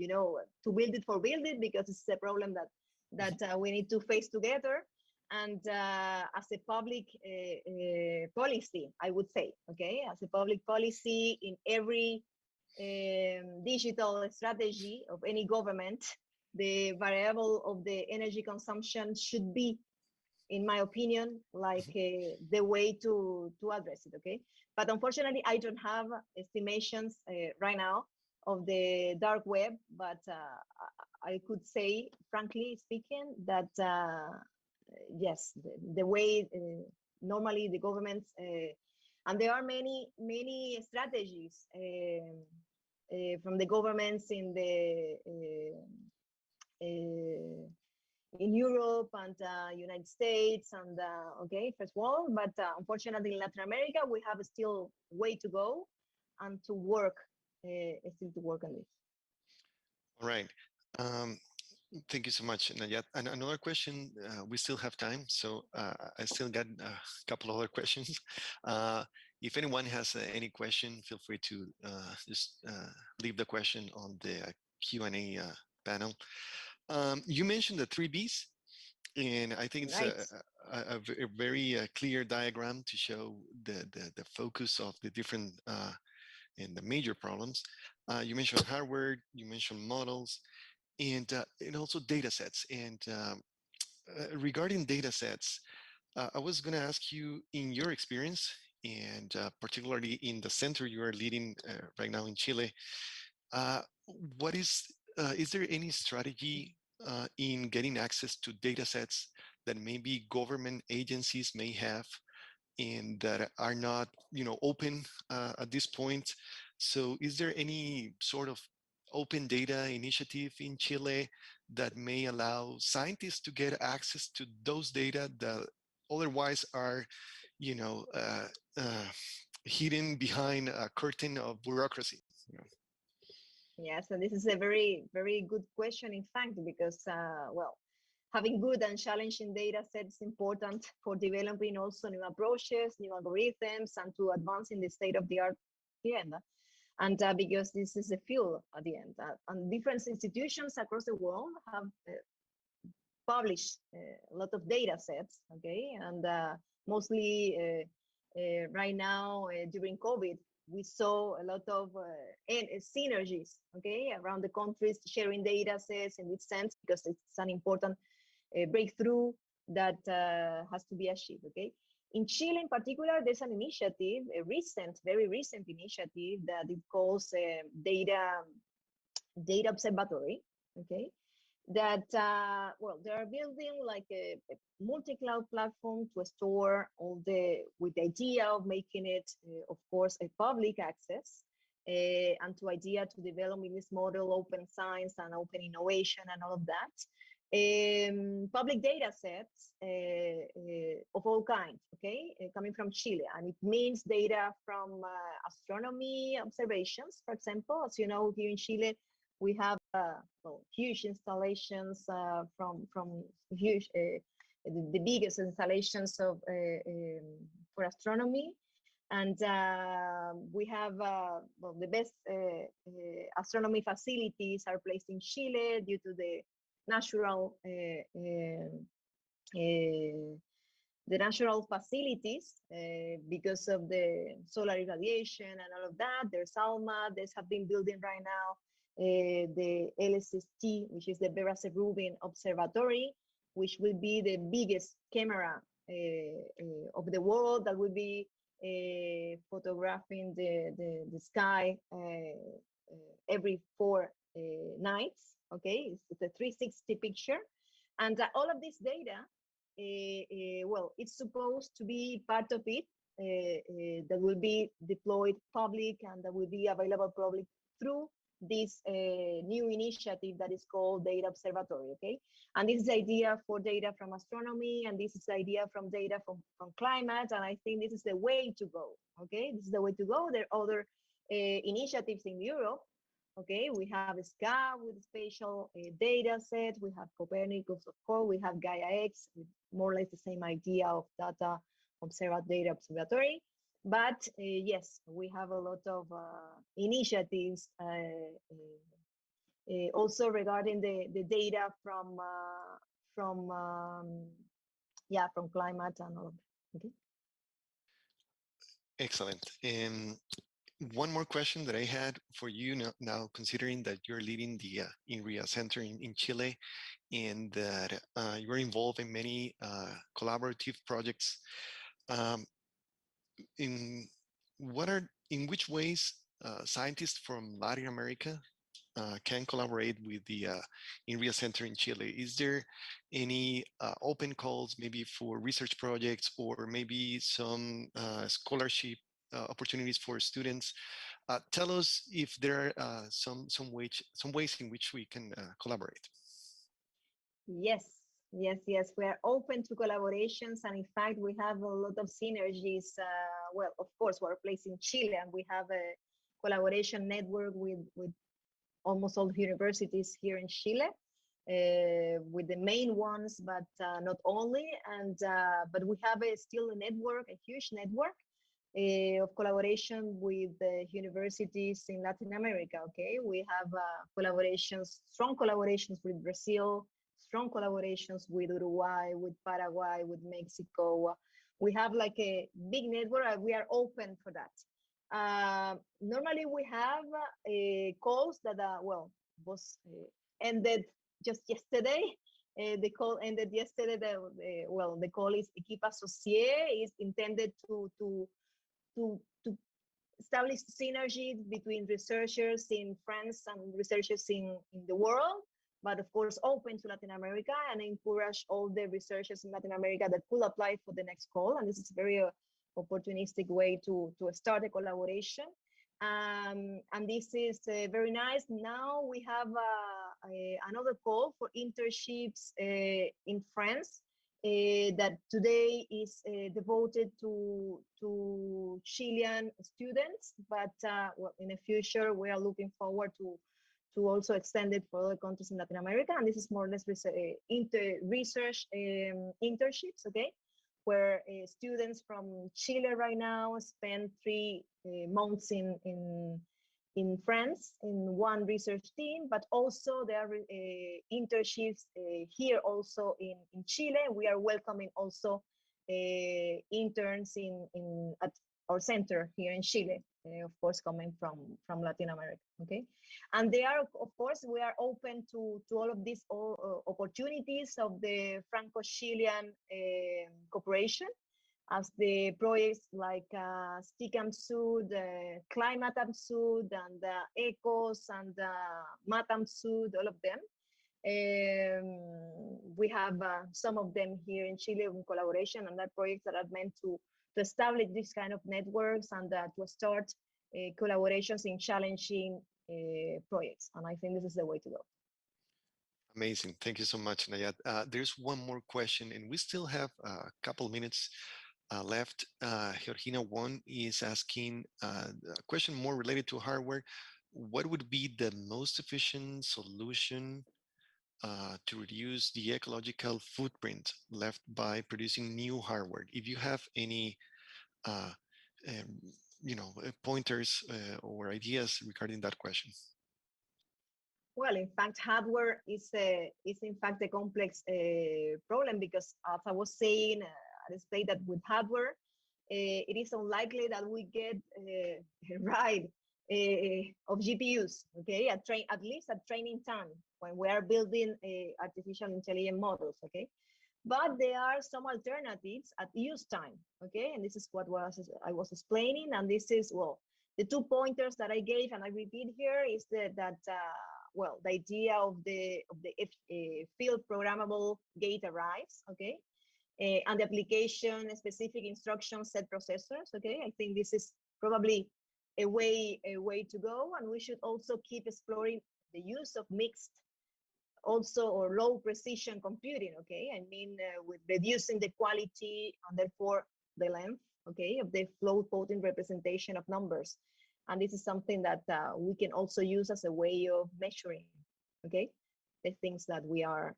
to build it for build it, because it's a problem that we need to face together. And as a public policy, I would say, okay? As a public policy in every digital strategy of any government, the variable of the energy consumption should be, in my opinion, like the way to address it, okay? But unfortunately, I don't have estimations right now of the dark web, but I could say, frankly speaking, that yes, the way normally the governments, and there are many strategies from the governments in in Europe and United States and okay, first world, but unfortunately in Latin America we have still way to go and to work, still to work on this. All right. Thank you so much, Nayat. And another question, we still have time, so I still got a couple other questions. If anyone has any question, feel free to just leave the question on the Q&A panel. You mentioned the 3Bs, and I think it's Right. a very clear diagram to show the focus of the different and the major problems. You mentioned hardware, you mentioned models, and also data sets. And regarding data sets, I was going to ask you, in your experience, and particularly in the center you are leading right now in Chile, what is there any strategy in getting access to data sets that maybe government agencies may have and that are not, open at this point? So is there any sort of open data initiative in Chile that may allow scientists to get access to those data that otherwise are, hidden behind a curtain of bureaucracy? Yeah, so this is a very, very good question, in fact, because, well, having good and challenging data sets is important for developing also new approaches, new algorithms, and to advance in the state-of-the-art agenda. And because this is a field at the end. And different institutions across the world have published a lot of data sets, okay? And mostly right now during COVID, we saw a lot of synergies, okay, around the countries sharing data sets in this sense, because it's an important breakthrough that has to be achieved, okay? In Chile, in particular, there's an initiative, a recent, very recent initiative that it calls data observatory, okay? That, well, they are building like a multi-cloud platform to store all with the idea of making it, of course, a public access, and to idea to develop in this model open science and open innovation and all of that. Public data sets of all kinds, okay, coming from Chile. And it means data from astronomy observations, for example. As you know, here in Chile, we have well, huge installations from huge, the biggest installations of for astronomy. And we have, well, the best astronomy facilities are placed in Chile due to the natural facilities because of the solar irradiation and all of that. There's ALMA, there's have been building right now the LSST, which is the Vera Rubin Observatory, which will be the biggest camera of the world that will be photographing the sky every 4 nights. Okay, it's a 360 picture, and all of this data, well, it's supposed to be part of it that will be deployed public and that will be available public through this new initiative that is called Data Observatory. Okay, and this is the idea for data from astronomy, and this is the idea from data from climate, and I think this is the way to go. Okay, this is the way to go. There are other initiatives in Europe. Okay, we have SCA with spatial data set, we have Copernicus, of course, we have Gaia-X with more or less the same idea of data observatory. But yes, we have a lot of initiatives also regarding the data from climate and all of that. Okay. Excellent. One more question that I had for you now, considering that you're leading the INRIA Center in Chile, and that you're involved in many collaborative projects. In which ways scientists from Latin America can collaborate with the INRIA Center in Chile? Is there any open calls, maybe for research projects, or maybe some scholarship opportunities for students? Tell us if there are some ways in which we can collaborate. Yes, Yes, yes, we are open to collaborations, and in fact, we have a lot of synergies. Well, of course, we're placed in Chile, and we have a collaboration network with almost all the universities here in Chile, with the main ones, but not only. And but we have still a network, a huge network of collaboration with the universities in Latin America. Okay, we have collaborations, strong collaborations with Brazil, strong collaborations with Uruguay, with Paraguay, with Mexico. We have like a big network. We are open for that. Normally we have calls that well was ended just yesterday. The call ended yesterday. Well, the call is Equipe Associée, is intended to establish synergies between researchers in France and researchers in the world, but of course open to Latin America, and encourage all the researchers in Latin America that could apply for the next call. And this is very opportunistic way to start a collaboration. And this is very nice. Now we have another call for internships in France that today is devoted to Chilean students, but well, in the future we are looking forward to also extend it for other countries in Latin America. And this is more or less research internships, okay, where students from Chile right now spend 3 months in France in one research team, but also there are internships here also in Chile. We are welcoming also interns at our center here in Chile, of course, coming from Latin America, okay? And they are, of course, we are open to all of these opportunities of the Franco-Chilean cooperation, as the projects like Sticam Sud, Climatam Sud, and ECOS, and Matam Sud, all of them. We have some of them here in Chile in collaboration, and that projects that are meant to establish this kind of networks and to start collaborations in challenging projects. And I think this is the way to go. Amazing. Thank you so much, Nayat. There's one more question, and we still have a couple minutes left. Georgina 1 is asking a question more related to hardware. What would be the most efficient solution to reduce the ecological footprint left by producing new hardware? If you have any, pointers or ideas regarding that question. Well, in fact, hardware is in fact a complex problem, because as I was saying, I say that with hardware, it is unlikely that we get right of GPUs, okay, at least at training time when we are building artificial intelligence models, okay. But there are some alternatives at use time, okay, and this is what I was explaining, and this is, well, the 2 pointers that I gave and I repeat here is that well, the idea of the field programmable gate arrays, okay, and the application specific instruction set processors, okay. I think this is probably a way to go, and we should also keep exploring the use of mixed also or low precision computing, okay. I mean, with reducing the quality and therefore the length, okay, of the float potent representation of numbers. And this is something that we can also use as a way of measuring, okay, the things that we are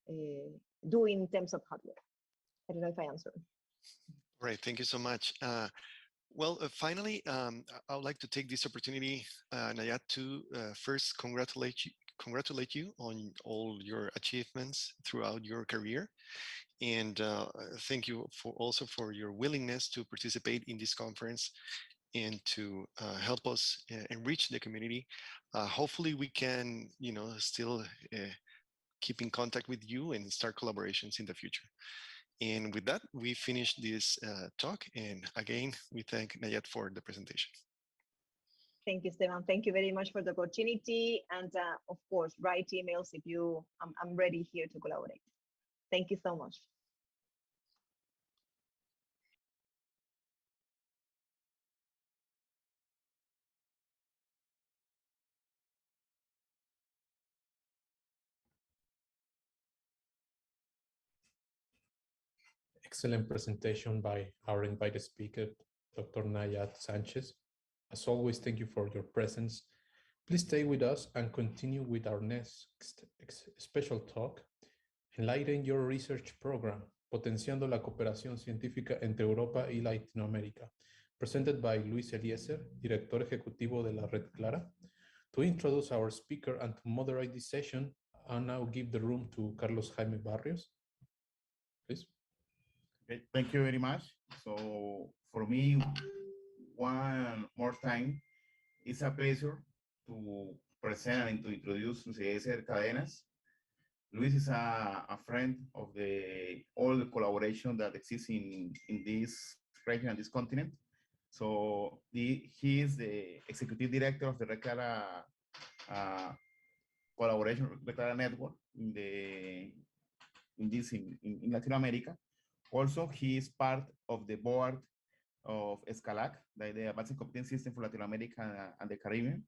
doing in terms of hardware. I don't know if I answered. Right, thank you so much. Well, finally, I would like to take this opportunity, Nayat, to first congratulate you on all your achievements throughout your career. And thank you also for your willingness to participate in this conference and to help us enrich the community. Hopefully we can, still keep in contact with you and start collaborations in the future. And with that, we finish this talk. And again, we thank Nayat for the presentation. Thank you, Esteban. Thank you very much for the opportunity. And of course, write emails if I'm ready here to collaborate. Thank you so much. excellent presentation by our invited speaker, Dr. Nayat Sanchez. As always, thank you for your presence. Please stay with us and continue with our next special talk, Enlighten Your Research Program, Potenciando la Cooperación Científica entre Europa y Latinoamérica, presented by Luis Eliezer, Director Ejecutivo de la Red Clara. To introduce our speaker and to moderate this session, I'll now give the room to Carlos Jaime Barrios. Please. Okay, thank you very much. So for me, one more time, it's a pleasure to present and to introduce Eliezer Cadenas. Luis is a friend of all the collaboration that exists in this region and this continent. So he is the executive director of the Red Clara collaboration, Red Clara network in Latin America. Also, he is part of the board of ESCALAC, the Advanced Competence System for Latin America and the Caribbean.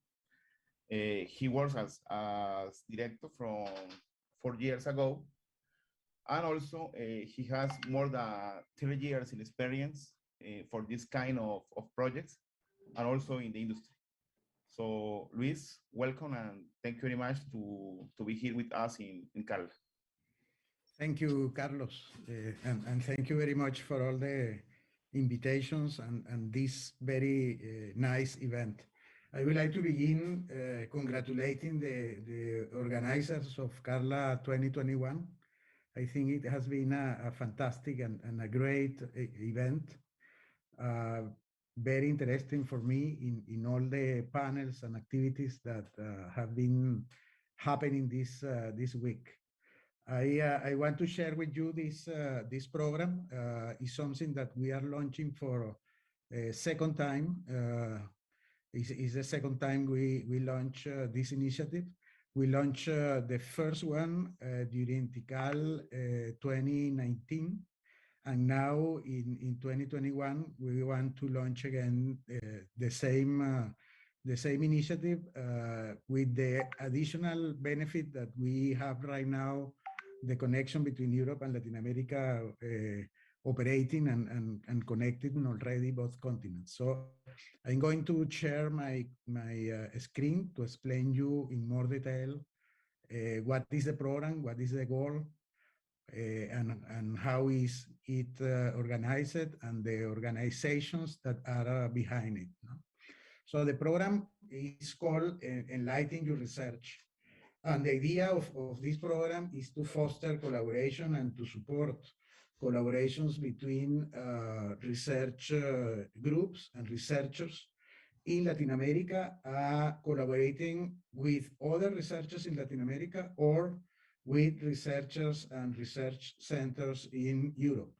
He works as director from 4 years ago. And also, he has more than 30 years in experience for this kind of projects, and also in the industry. So, Luis, welcome, and thank you very much to be here with us in Carla. Thank you, Carlos, and thank you very much for all the invitations and this very nice event. I would like to begin congratulating the organizers of Carla 2021. I think it has been a fantastic and a great event. Very interesting for me in all the panels and activities that have been happening this week. I want to share with you this program. Is something that we are launching for a second time. Is the second time we launch this initiative. We launched the first one during TICAL 2019, and now in 2021 we want to launch again the same initiative with the additional benefit that we have right now, the connection between Europe and Latin America operating and connected in already both continents. So I'm going to share my screen to explain you in more detail what is the program, what is the goal, and how is it organized, and the organizations that are behind it. So the program is called Enlighten Your Research. And the idea of this program is to foster collaboration and to support collaborations between research groups and researchers in Latin America, collaborating with other researchers in Latin America or with researchers and research centers in Europe.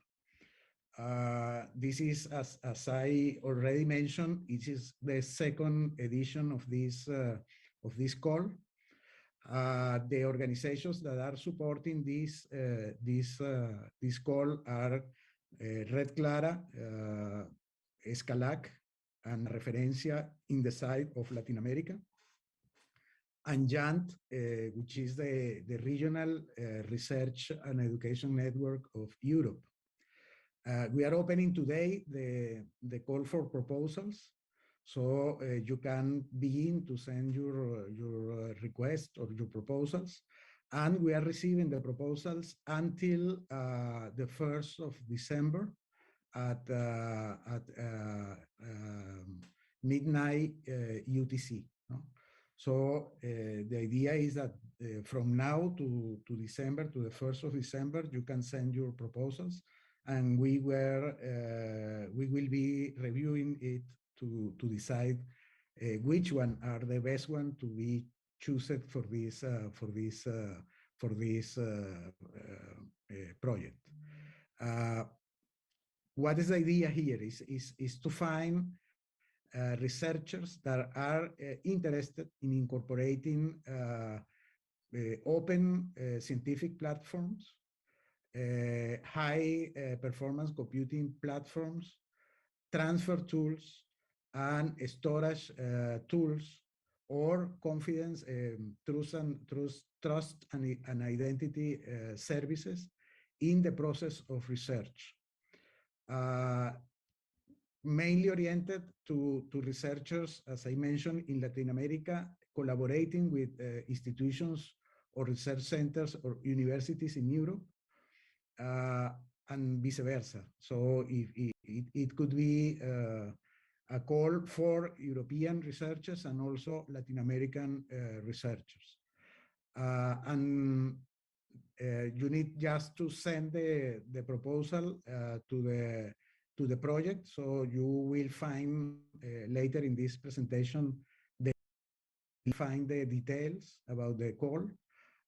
This is, as I already mentioned, it is the second edition of this call. The organizations that are supporting this call are Red Clara, ESCALAC, and Referencia in the side of Latin America, and JANT, which is the regional research and education network of Europe. We are opening today the call for proposals. So you can begin to send your request or your proposals, and we are receiving the proposals until the 1st of December at midnight UTC. No? So the idea is that from now to December, to the 1st of December, you can send your proposals, and we will be reviewing it to decide which one are the best one to be chosen for this project. What is the idea here is to find researchers that are interested in incorporating open scientific platforms, high performance computing platforms, transfer tools, and storage tools, or confidence, trust and identity services in the process of research. mainly oriented to researchers, as I mentioned, in Latin America, collaborating with institutions or research centers or universities in Europe, and vice versa. So it could be a call for European researchers and also Latin American researchers. And you need just to send the proposal to the project. So you will find later in this presentation, find the details about the call,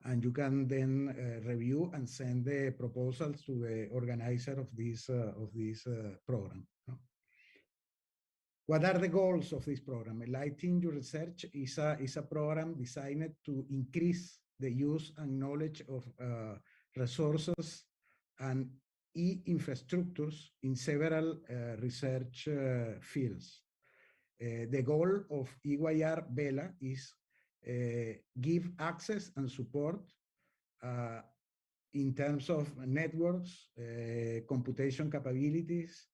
and you can then review and send the proposals to the organizer of this program. What are the goals of this program? Enlightening Your Research is a program designed to increase the use and knowledge of resources and infrastructures in several research fields. The goal of EYR VELA is give access and support in terms of networks, computation capabilities,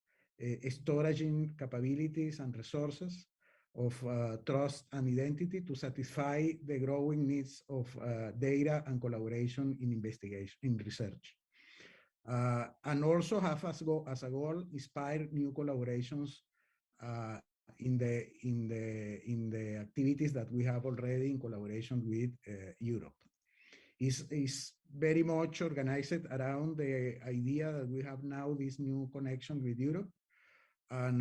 storage capabilities and resources of trust and identity to satisfy the growing needs of data and collaboration in investigation, in research. And also have as a goal, inspire new collaborations in the activities that we have already in collaboration with Europe. Is very much organized around the idea that we have now this new connection with Europe, and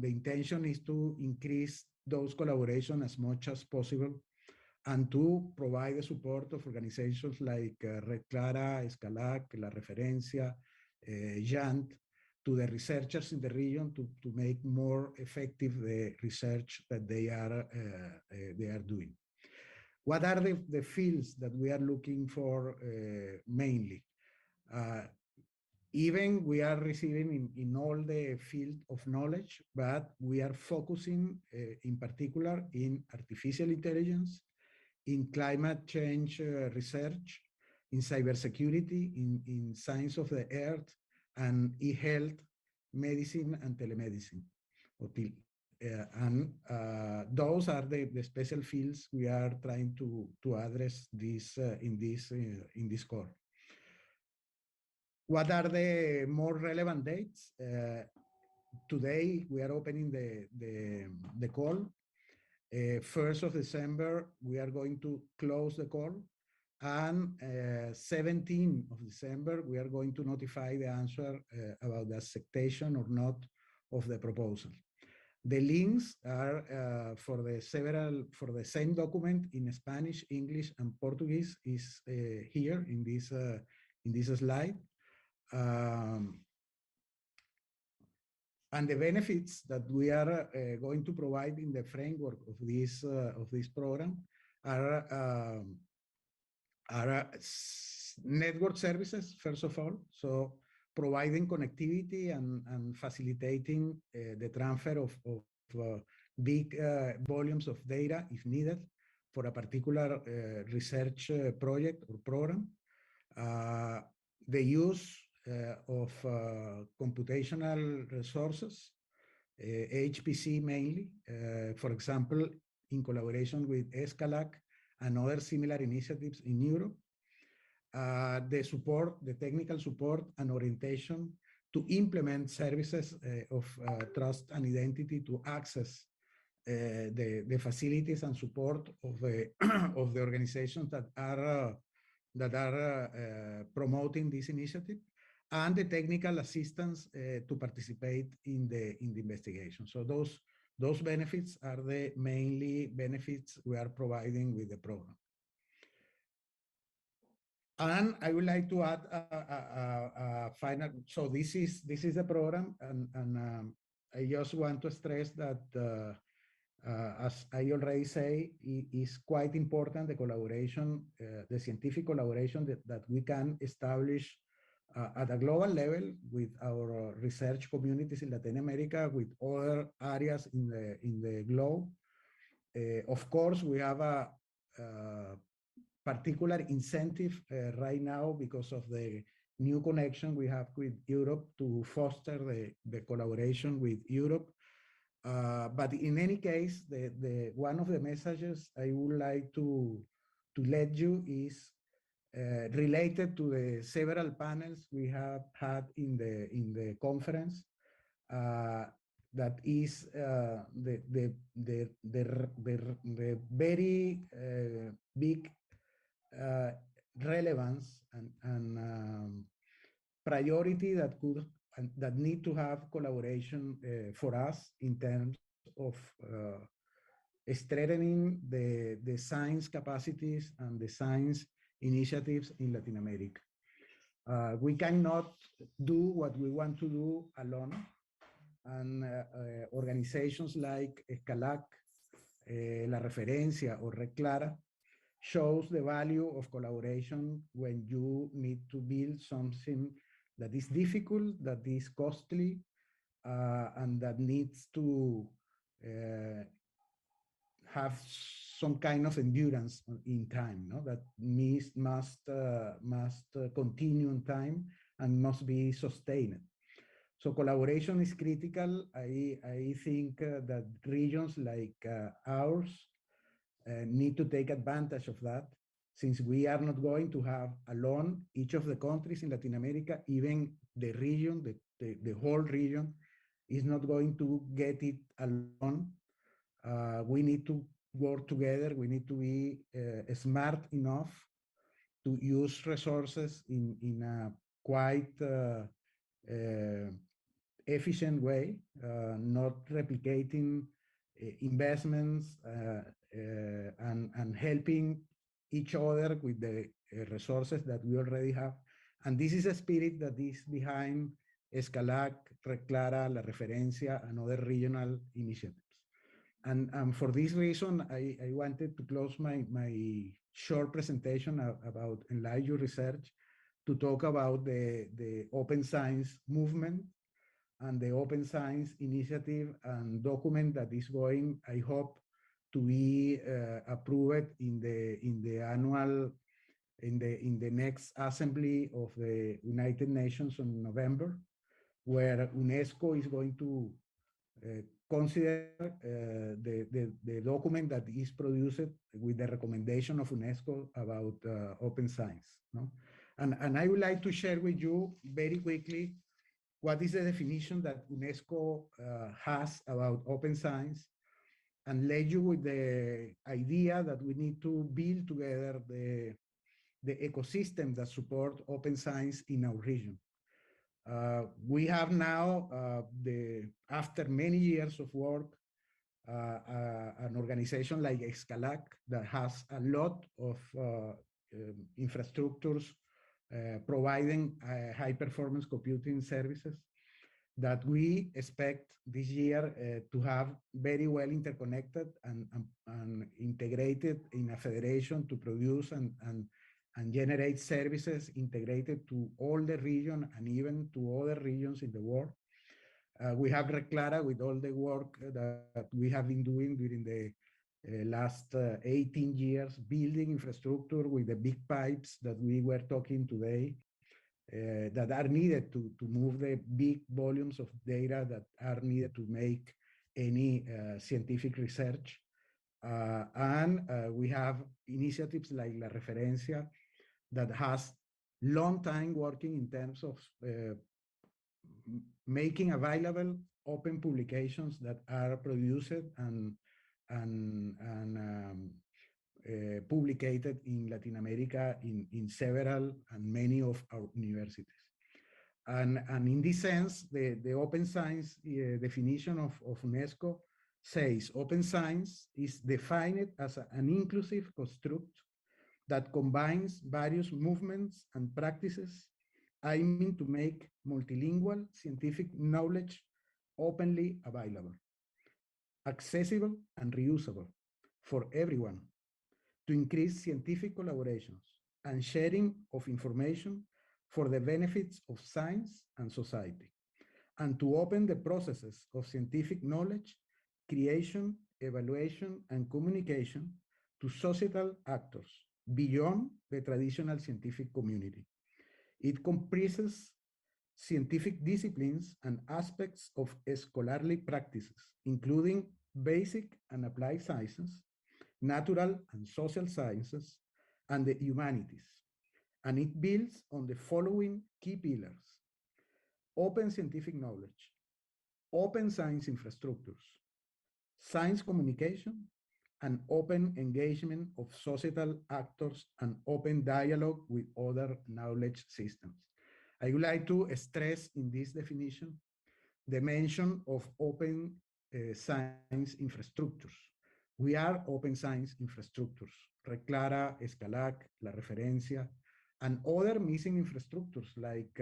the intention is to increase those collaborations as much as possible, and to provide the support of organizations like Red Clara, Escalac, La Referencia, JANT, to the researchers in the region to make more effective the research that they are doing. What are the fields that we are looking for mainly? Even we are receiving in all the field of knowledge, but we are focusing in particular in artificial intelligence, in climate change research, in cybersecurity, in science of the earth, and e-health, medicine, and telemedicine. And those are the special fields we are trying to address this in this core. What are the more relevant dates? Today we are opening the call. 1st of December we are going to close the call, and 17th of December we are going to notify the answer about the acceptation or not of the proposal. The links are for the same document in Spanish, English, and Portuguese is here in this slide. And the benefits that we are going to provide in the framework of this program are network services, first of all. So providing connectivity and facilitating the transfer of big volumes of data if needed for a particular research project or program. The use of computational resources, HPC mainly, for example, in collaboration with Escalac and other similar initiatives in Europe. The technical support and orientation to implement services of trust and identity to access the facilities and support of the organizations that are promoting this initiative, and the technical assistance to participate in the investigation. So those benefits are the mainly benefits we are providing with the program. And I would like to add a final. So this is the program, and I just want to stress that as I already say, it is quite important the collaboration, the scientific collaboration that we can establish at a global level with our research communities in Latin America, with other areas in the globe. Of course, we have a particular incentive right now because of the new connection we have with Europe to foster the collaboration with Europe. But in any case, one of the messages I would like to let you is related to the several panels we have had in the conference. That is the very big relevance and priority that could and that need to have collaboration for us in terms of strengthening the science capacities and the science initiatives in Latin America. We cannot do what we want to do alone, and organizations like ESCALAC, La Referencia, or Red Clara shows the value of collaboration when you need to build something that is difficult, that is costly, and that needs to have some kind of endurance in time, no? That must continue in time and must be sustained. So collaboration is critical. I think that regions like ours need to take advantage of that, since we are not going to have alone each of the countries in Latin America, even the region, the whole region is not going to get it alone. We need to work together. We need to be smart enough to use resources in a quite efficient way, not replicating investments and helping each other with the resources that we already have. And this is a spirit that is behind ESCALAC, Red Clara, La Referencia, and other regional initiatives. And for this reason, I wanted to close my short presentation about Enlighten Research to talk about the open science movement and the open science initiative and document that is going, I hope, to be approved in the next assembly of the United Nations in November, where Unesco is going to consider the document that is produced with the recommendation of Unesco about open science. No? And I would like to share with you very quickly what is the definition that Unesco has about open science, and leave you with the idea that we need to build together the ecosystem that support open science in our region. We have now, after many years of work, an organization like ESCALAC that has a lot of infrastructures providing high performance computing services that we expect this year to have very well interconnected and integrated in a federation to produce and generate services integrated to all the region and even to other regions in the world. We have Red Clara with all the work that we have been doing during the last 18 years, building infrastructure with the big pipes that we were talking today, that are needed to move the big volumes of data that are needed to make any scientific research. And we have initiatives like La Referencia that has long time working in terms of making available open publications that are produced and publicated in Latin America in several and many of our universities. And in this sense, the open science definition of UNESCO says open science is defined as an inclusive construct that combines various movements and practices aiming to make multilingual scientific knowledge openly available, accessible and reusable for everyone, to increase scientific collaborations and sharing of information for the benefits of science and society, and to open the processes of scientific knowledge, creation, evaluation, and communication to societal actors beyond the traditional scientific community. It comprises scientific disciplines and aspects of scholarly practices, including basic and applied sciences, natural and social sciences, and the humanities. And it builds on the following key pillars: open scientific knowledge, open science infrastructures, science communication, and open engagement of societal actors and open dialogue with other knowledge systems. I would like to stress in this definition the mention of open science infrastructures. We are open science infrastructures. Red Clara, Escalac, La Referencia, and other missing infrastructures like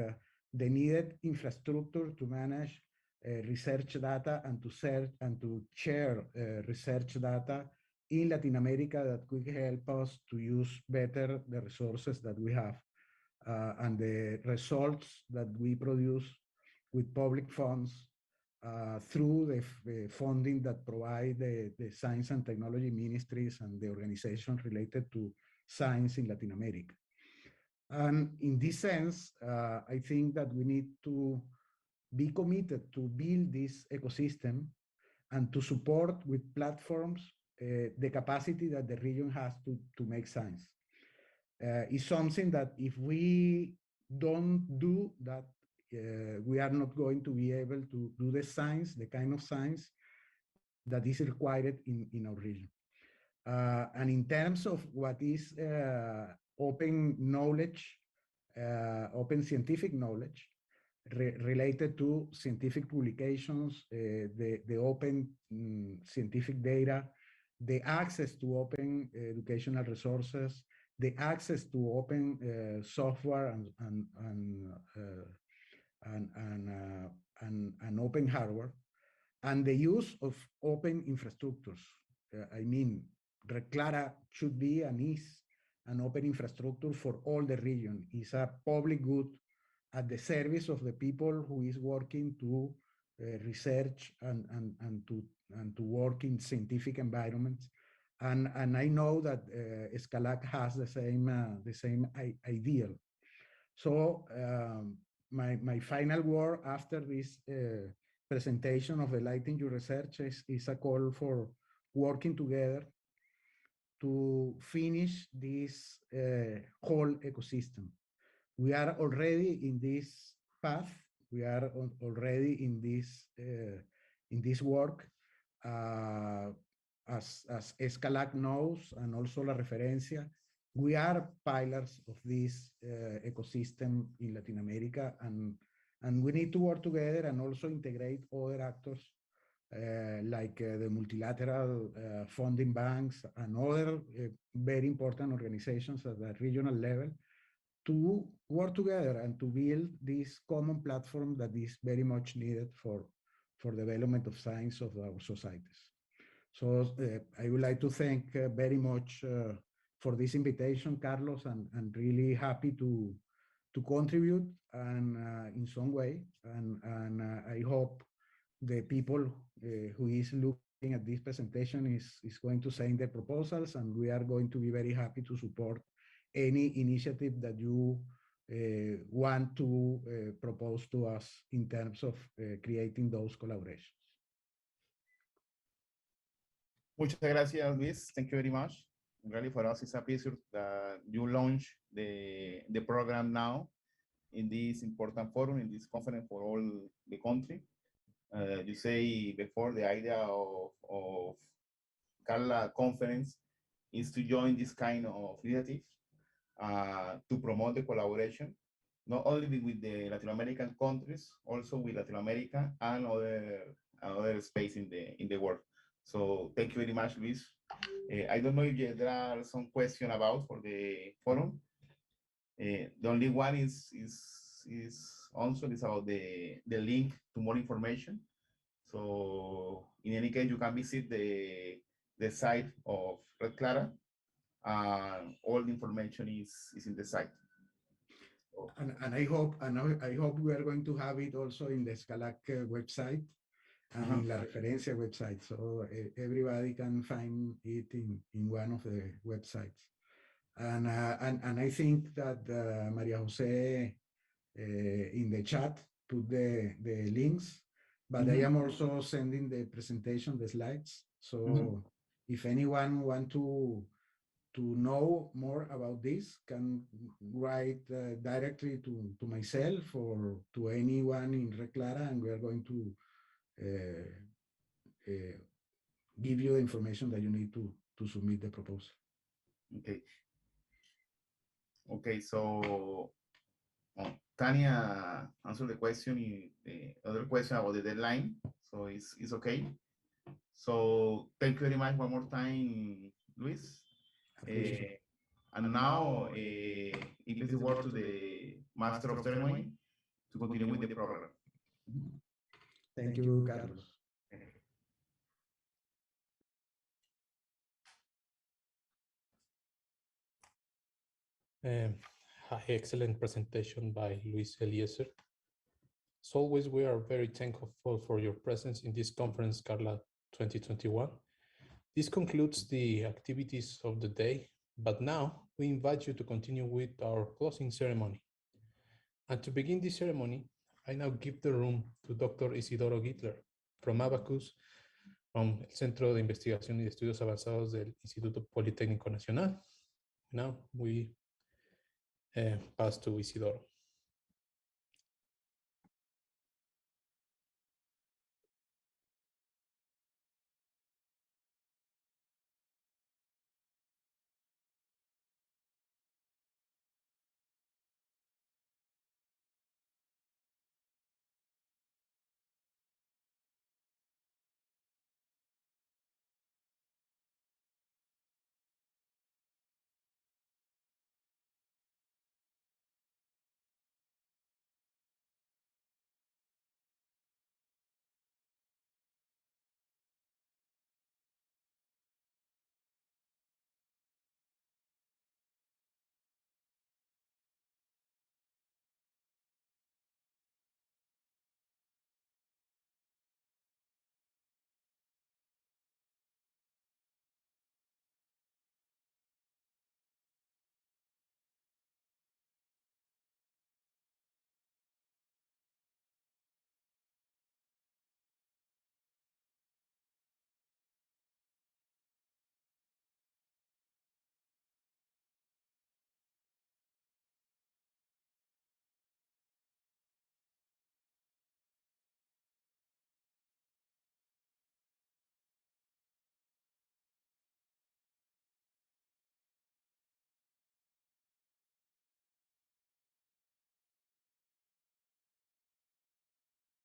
the needed infrastructure to manage research data and to search and to share research data in Latin America that could help us to use better the resources that we have and the results that we produce with public funds through the funding that provide the science and technology ministries and the organizations related to science in Latin America. And in this sense, I think that we need to be committed to build this ecosystem and to support with platforms the capacity that the region has to make science. Is something that if we don't do that, we are not going to be able to do the science, the kind of science that is required in our region. And in terms of what is open knowledge, open scientific knowledge, related to scientific publications, the open scientific data, the access to open educational resources, the access to open software and open hardware, and the use of open infrastructures. I mean, Red Clara should be and is an open infrastructure for all the region. It's a public good at the service of the people who is working to research and to work in scientific environments. And I know that Escalac has the same ideal. So my final word after this presentation of Enlighten Your Research is a call for working together to finish this whole ecosystem. We are already in this path. We are already in this work. As Escalac knows, and also La Referencia, we are pillars of this ecosystem in Latin America, and we need to work together and also integrate other actors like the multilateral funding banks and other very important organizations at the regional level to work together and to build this common platform that is very much needed for development of science of our societies. So I would like to thank very much for this invitation, Carlos, and really happy to contribute and in some way. And I hope the people who is looking at this presentation is going to send their proposals, and we are going to be very happy to support any initiative that you want to propose to us in terms of creating those collaborations. Muchas gracias, Luis. Thank you very much. Really, for us, it's a pleasure that you launch the program now in this important forum, in this conference for all the country. You say before the idea of Carla conference is to join this kind of initiative to promote the collaboration, not only with the Latin American countries, also with Latin America and other space in the world. So thank you very much, Luis. I don't know if there are some questions about for the forum. The only one is also about the link to more information. So in any case, you can visit the site of Red Clara. All the information is in the site. And I hope we are going to have it also in the Escalac website and in La Referencia website, so everybody can find it in one of the websites. And I think that Maria Jose in the chat, put the links, but I am also sending the presentation, the slides. So if anyone want to know more about this, can write directly to myself or to anyone in Red Clara, and we are going to give you the information that you need to submit the proposal. Okay. Okay, so Tanya answered the question, the other question about the deadline, so it's okay. So thank you very much one more time, Luis. And now it is the word to the Master of Ceremony to continue with the program. Thank you, Carlos. Excellent presentation by Luis Eliezer. As always, we are very thankful for your presence in this conference, Carla 2021. This concludes the activities of the day, but now we invite you to continue with our closing ceremony. And to begin this ceremony, I now give the room to Dr. Isidoro Gittler from Abacus, from el Centro de Investigación y Estudios Avanzados del Instituto Politécnico Nacional. Now we pass to Isidoro.